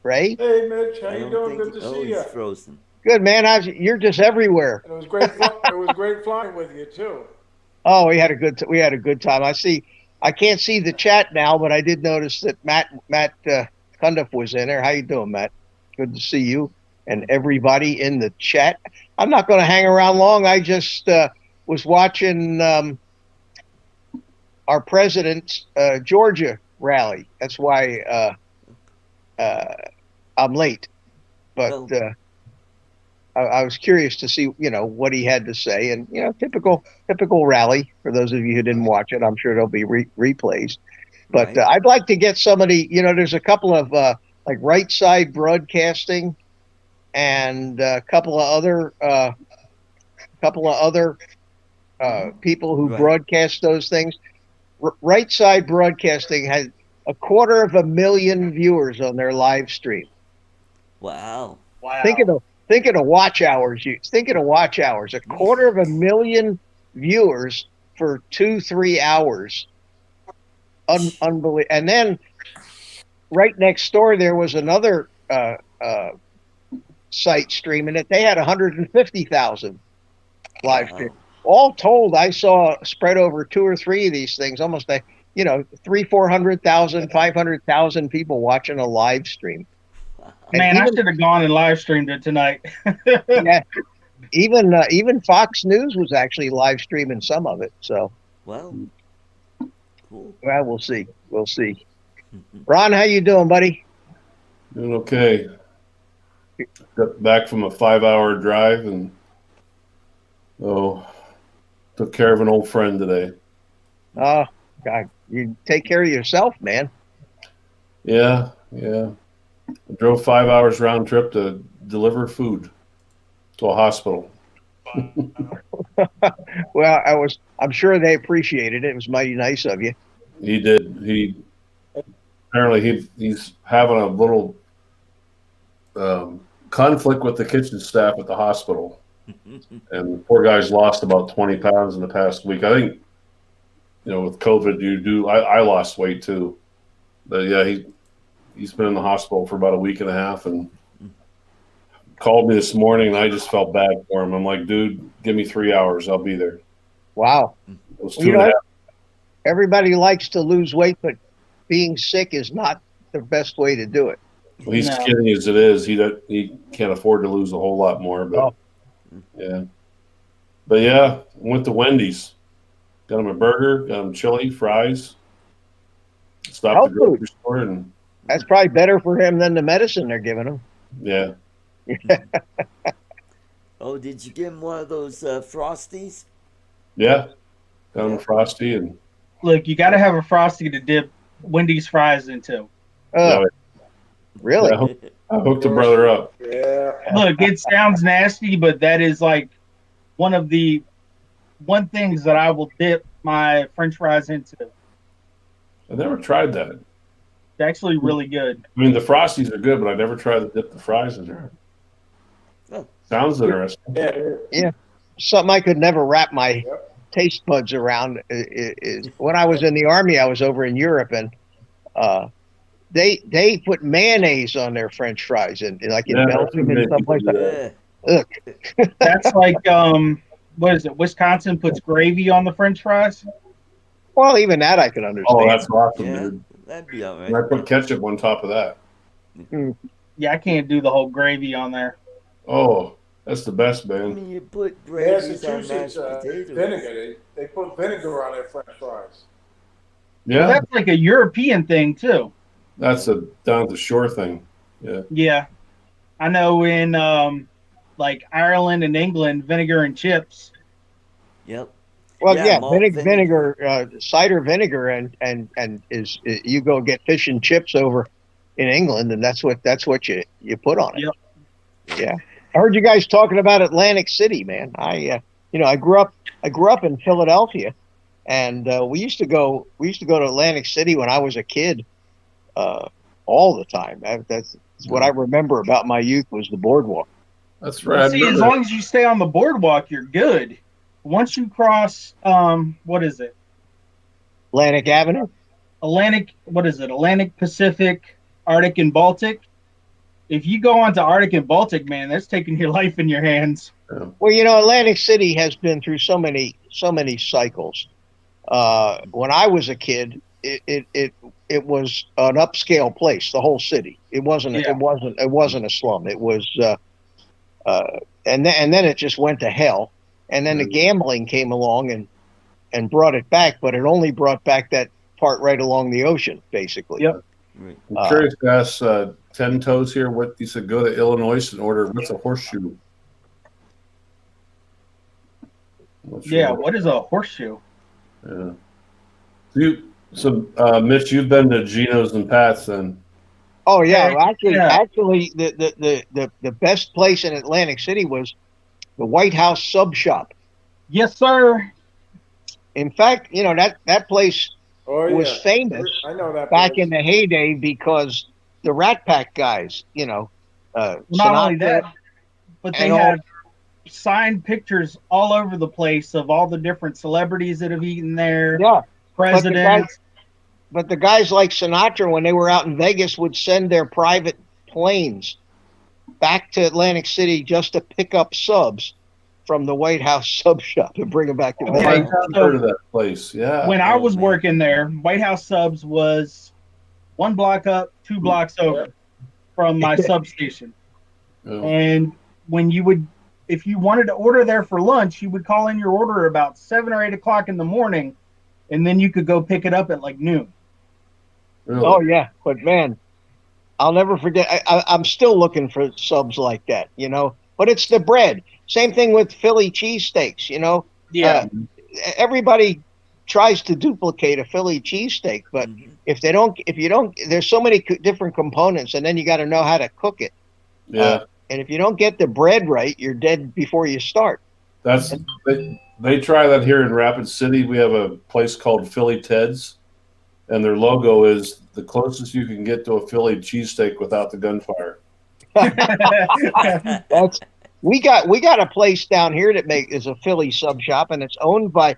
Ray? Hey, Mitch. How you doing? Good to see you. He's frozen. Good, man. You're just everywhere. It was great. It was great flying with you too. Oh, we had a good time. I can't see the chat now, but I did notice that Matt Cundiff was in there. How you doing, Matt? Good to see you and everybody in the chat. I'm not going to hang around long. I just was watching our president's Georgia rally. That's why I'm late, but I was curious to see, what he had to say, and typical rally. For those of you who didn't watch it, I'm sure there'll be replays. But right. I'd like to get somebody. There's a couple of like Right Side Broadcasting, and a couple of other people who broadcast those things. Right Side Broadcasting had 250,000 viewers on their live stream. Wow! Think of the watch hours. Think of the watch hours. 250,000 viewers for 2-3 hours. Unbelievable. And then right next door there was another site streaming it. They had 150,000 live stream. All told, I saw spread over 2 or 3 of these things, almost 300,000-400,000, 500,000 people watching a live stream. Man, I should have gone and live streamed it tonight. Yeah, even Fox News was actually live streaming some of it. So, well, cool. Well, we'll see. We'll see. Ron, how you doing, buddy? Doing okay. Got back from a 5-hour drive and took care of an old friend today. Oh, God, you take care of yourself, man. Yeah. I drove 5 hours round trip to deliver food to a hospital. Well, I'm sure they appreciated it. It was mighty nice of you. He did. He's having a little conflict with the kitchen staff at the hospital. And the poor guy's lost about 20 pounds in the past week. I think, with COVID, I lost weight too. But yeah, he's been in the hospital for about a week and a half and called me this morning, and I just felt bad for him. I'm like, dude, give me 3 hours. I'll be there. Wow. It was You 2.5. know, everybody likes to lose weight, but being sick is not the best way to do it. Well, he's No. skinny as it is. He can't afford to lose a whole lot more. But Oh. yeah, but yeah, went to Wendy's. Got him a burger. Got him chili, fries. Stopped Health at the grocery food. store and That's probably better for him than the medicine they're giving him. yeah. Oh, did you give him one of those Frosties? Yeah, got him Yeah. a Frosty and Look, you got to have a Frosty to dip Wendy's fries into. yeah, Really? I hooked the brother up. Yeah. Look, it sounds nasty, but that is like one of the things that I will dip my French fries into. I never tried that. It's actually really good. I mean, the Frosties are good, but I never tried to dip the fries in there. Oh. Sounds interesting. Yeah. Something I could never wrap my Yep. taste buds around is when I was in the Army, I was over in Europe, and they put mayonnaise on their French fries, and like in Yeah, Belgium and stuff like that. Yeah. Ugh. That's like what is it? Wisconsin puts gravy on the French fries. Well, even that I can understand. Oh, that's awesome, Yeah. dude. That'd be all And I right. put ketchup on top of that. Yeah, I can't do the whole gravy on there. Oh, that's the best, I man. mean, you put gravies on Massachusetts mashed potatoes. vinegar. They put vinegar on their French fries. Yeah, That's like a European thing too. that's a down the shore thing. Yeah, I know in like Ireland and England, vinegar and chips. Yep. Well, Yeah, yeah, malt vinegar, cider vinegar, and is you go get fish and chips over in England, and that's what you put on it. Yep. Yeah, I heard you guys talking about Atlantic City, man. I grew up in Philadelphia, and we used to go to Atlantic City when I was a kid, all the time. That's what I remember about my youth was the boardwalk. That's Well, right. see, as long as you stay on the boardwalk, you're good. Once you cross, what is it? Atlantic Avenue. Atlantic, Pacific, Arctic, and Baltic. If you go onto Arctic and Baltic, man, that's taking your life in your hands. Well, Atlantic City has been through so many cycles. When I was a kid, it was an upscale place. The whole city. It wasn't a slum. It was, and then it just went to hell. And then the gambling came along and brought it back, but it only brought back that part right along the ocean, basically. Yep. Right. I'm curious to ask 10 Toes here what he said. Go to Illinois and order what's a horseshoe? Yeah, what is a horseshoe? Yeah. Mitch, you've been to Gino's and Pat's, then. Oh yeah, Yeah. actually, the best place in Atlantic City was the White House Sub Shop. Yes, sir. In fact, that place Oh, yeah. was famous I know that back place. in the heyday because the Rat Pack guys, Not only Sinatra that, but they and all- have signed pictures all over the place of all the different celebrities that have eaten there, yeah. presidents. But the guys like Sinatra, when they were out in Vegas, would send their private planes back to Atlantic City just to pick up subs from the White House Sub Shop and bring them back to Oh, Vegas. I Okay, have so- heard of that place. Yeah. When I was man. working there, White House Subs was 1 block up, 2 blocks over from my substation. Yeah. And if you wanted to order there for lunch, you would call in your order about 7 or 8 o'clock in the morning, and then you could go pick it up at like noon. Really? Oh yeah, but man, I'll never forget. I'm still looking for subs like that, But it's the bread. Same thing with Philly cheesesteaks. Yeah. Everybody tries to duplicate a Philly cheesesteak, but Mhm. if you don't, there's so many different components, and then you got to know how to cook it. Yeah. And if you don't get the bread right, you're dead before you start. That's they try that here in Rapid City. We have a place called Philly Ted's, and their logo is the closest you can get to a Philly cheesesteak without the gunfire. We got a place down here that is a Philly sub shop, and it's owned by,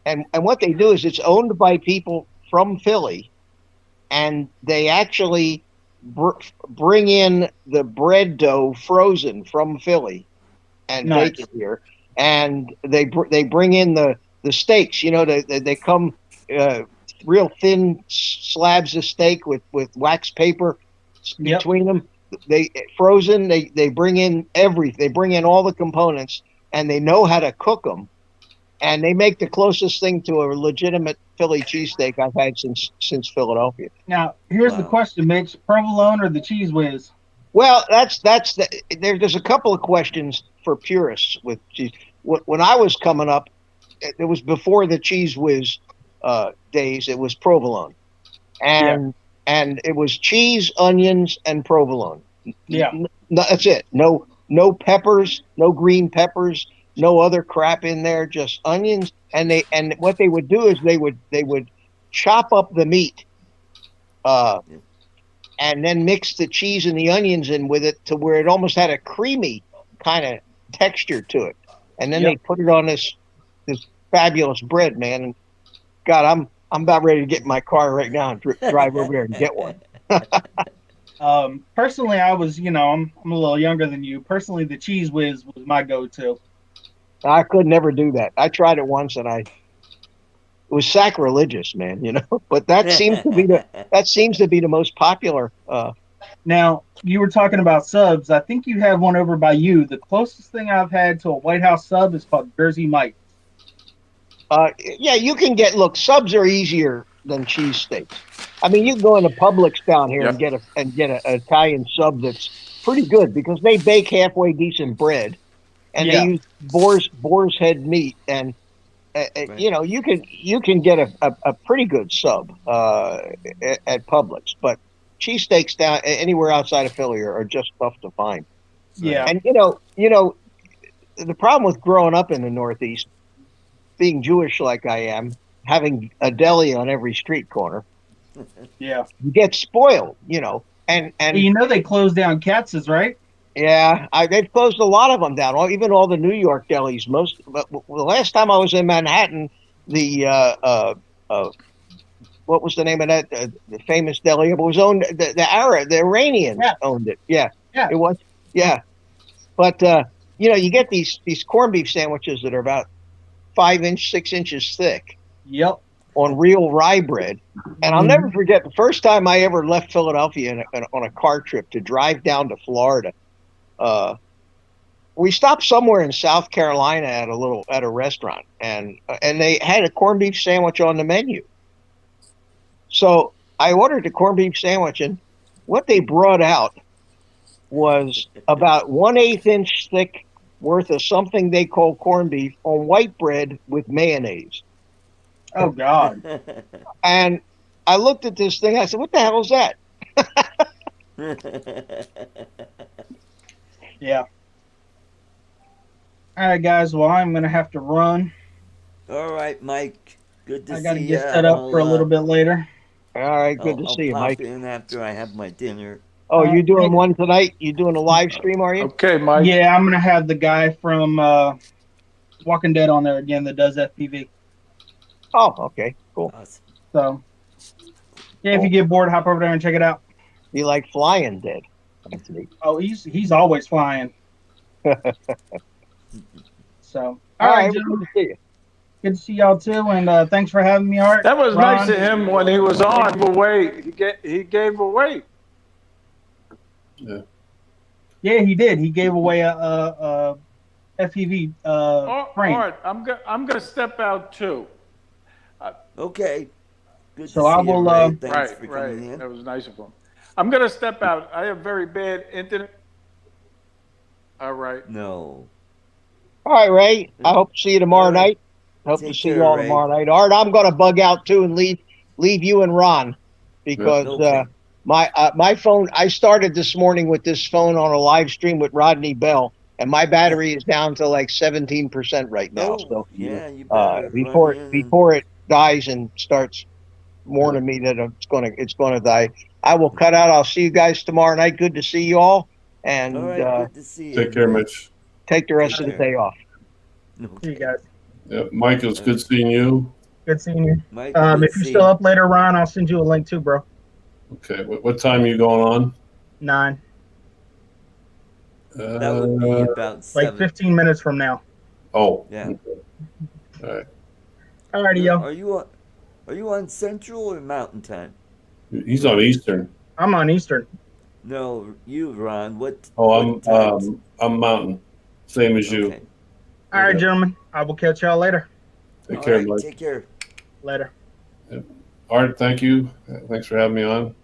and what they do is it's owned by people from Philly, and they actually bring in the bread dough frozen from Philly and Nice. bake it here, and they bring in the the steaks. You know, they come real thin slabs of steak with wax paper between them. They frozen. They bring in everything. They bring in all the components, and they know how to cook them. And they make the closest thing to a legitimate Philly cheesesteak I've had since Philadelphia. Now, here's the question, Mitch: provolone or the cheese whiz? Well, there's a couple of questions for purists with cheese. When I was coming up, it was before the cheese whiz days. It was provolone, and it was cheese, onions, and provolone. Yeah, that's it. No peppers, no green peppers, no other crap in there. Just onions. And what they would do is they would chop up the meat, and then mix the cheese and the onions in with it to where it almost had a creamy kind of texture to it. And then they put it on this fabulous bread, man. And God, I'm about ready to get in my car right now and drive over there and get one. Personally, I was, I'm a little younger than you. Personally, the cheese whiz was my go-to. I could never do that. I tried it once and it was sacrilegious, man, but that seems to be the most popular. Now, you were talking about subs. I think you have one over by you. The closest thing I've had to a White House sub is called Jersey Mike. Yeah, you can subs are easier than cheesesteaks. I mean, you can go into Publix down here and get an Italian sub that's pretty good because they bake halfway decent bread, and they use boar's head meat, and you can get a pretty good sub at Publix, but cheesesteaks down anywhere outside of Philly are just tough to find. Yeah, and the problem with growing up in the Northeast, being Jewish like I am, having a deli on every street corner, you get spoiled, and they closed down Katz's, right? Yeah, they've closed a lot of them down. Even all the New York delis. But the last time I was in Manhattan, the what was the name of that? The famous deli. It was owned the Iranians owned it. Yeah, it was. Yeah, but you get these corned beef sandwiches that are about 6 inches thick. Yep. On real rye bread. And I'll never forget the first time I ever left Philadelphia on a car trip to drive down to Florida. We stopped somewhere in South Carolina at a restaurant, and they had a corned beef sandwich on the menu. So I ordered the corned beef sandwich, and what they brought out was about 1/8 inch thick worth of something they call corned beef on white bread with mayonnaise. Oh God. And I looked at this thing, I said, what the hell is that? Yeah. All right, guys. Well, I'm going to have to run. All right, Mike. Good to see you. I got to get set up for a little bit later. All right. Good to see you, Mike. I'll pop in after I have my dinner. Oh, you doing one tonight? You doing a live stream, are you? Okay, Mike. Yeah, I'm going to have the guy from Walking Dead on there again that does FPV. Oh, okay. Cool. Awesome. So, yeah, if you get bored, hop over there and check it out. You like Flying Dead? Oh, he's always flying. So, all right, gentlemen. good to see you. Good to see y'all too, and thanks for having me, Art. That was Ron. nice of him when he was on. He gave away. Yeah. Yeah, he did. He gave away a FPV frame. Art, I'm gonna step out too. Okay. Good So to I see you, will, Ray. Thanks for coming Right. in. That was nice of him. I'm gonna step out. I have very bad internet. All right. No. All right, Ray. I hope to see you tomorrow All right. night. Hope Take to see care, you all Ray. tomorrow night. Art, I'm going to bug out too and leave you and Ron because Okay. my phone. I started this morning with this phone on a live stream with Rodney Bell, and my battery is down to like 17% right now. Oh, So yeah, you better before run in and- before it dies and starts warning me that it's gonna die, I will cut out. I'll see you guys tomorrow night. Good to see you all, and All right, good to see you. Take care, Mitch. take the rest of the day off. See you guys. Yeah, Mike, it was good seeing you. Good seeing you. Mike, good If to you're see still you. up later, Ron, I'll send you a link too, bro. Okay, what time are you going on? 9, That would be about like 7. 15 minutes from now. Oh. Yeah. Okay. All right. Alrighty, y'all. Are you on Central or Mountain Time? He's on Eastern. I'm on Eastern. No, you, Ron. What Oh, time? I'm Mountain, same as you. Okay. All right, Yeah. gentlemen. I will catch y'all later. Take All care, right, Mike. take care. Later. Art, thank you. Thanks for having me on.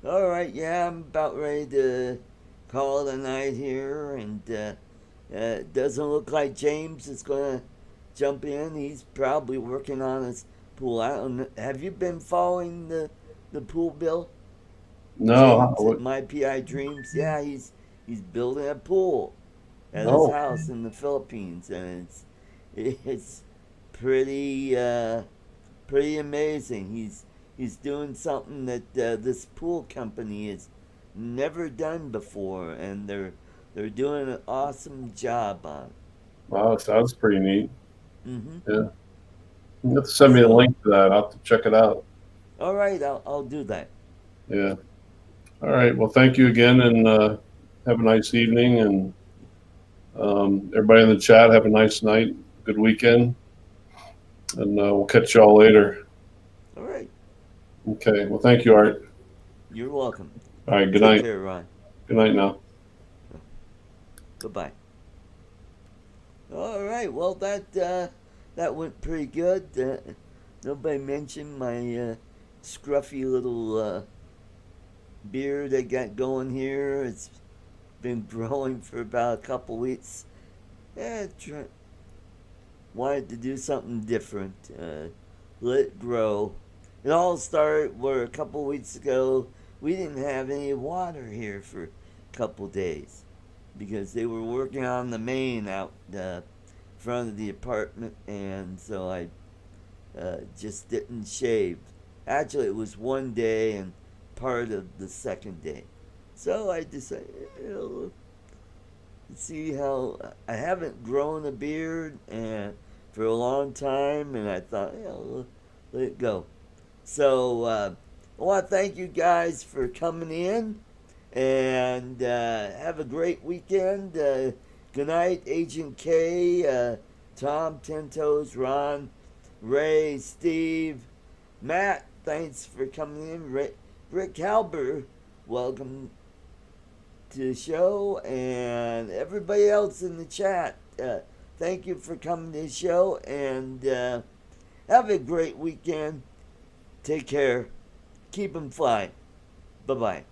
All right, yeah, I'm about ready to call it a night here, and it doesn't look like James is gonna jump in. He's probably working on his pool. I don't know. Have you been following the pool, Bill? No, James at My PI Dreams. Yeah, he's building a pool at his oh, house in the Philippines, and it's pretty pretty amazing. He's doing something that this pool company has never done before, and they're doing an awesome job on. wow, sounds pretty neat. Mm-hmm. Yeah, you have to send me a So, link to that. I'll have to check it out. all right, I'll do that. Yeah. All right. Well, thank you again, and have a nice evening. And everybody in the chat, have a nice night, good weekend, and we'll catch y'all later. All right, Okay. Well, thank you, Art. you're welcome. All right. Good Take night. care, Ron. Good night now. Bye-bye. All right, well that went pretty good. Nobody mentioned my scruffy little beard I got going here. It's been growing for about a couple weeks. Yeah, wanted to do something different. Let it grow. It all started where a couple weeks ago we didn't have any water here for a couple days because they were working on the main out front of the apartment, and so I just didn't shave. Actually, it was one day and part of the second day. So I decided, see how I haven't grown a beard and for a long time, and I thought, let it go. So I want to thank you guys for coming in, and have a great weekend. Good night, Agent K, Tom, Ten Toes, Ron, Ray, Steve, Matt. Thanks for coming in. Rick Halber, welcome to the show, and everybody else in the chat. Thank you for coming to the show, and have a great weekend. Take care. Keep them flying. Bye bye.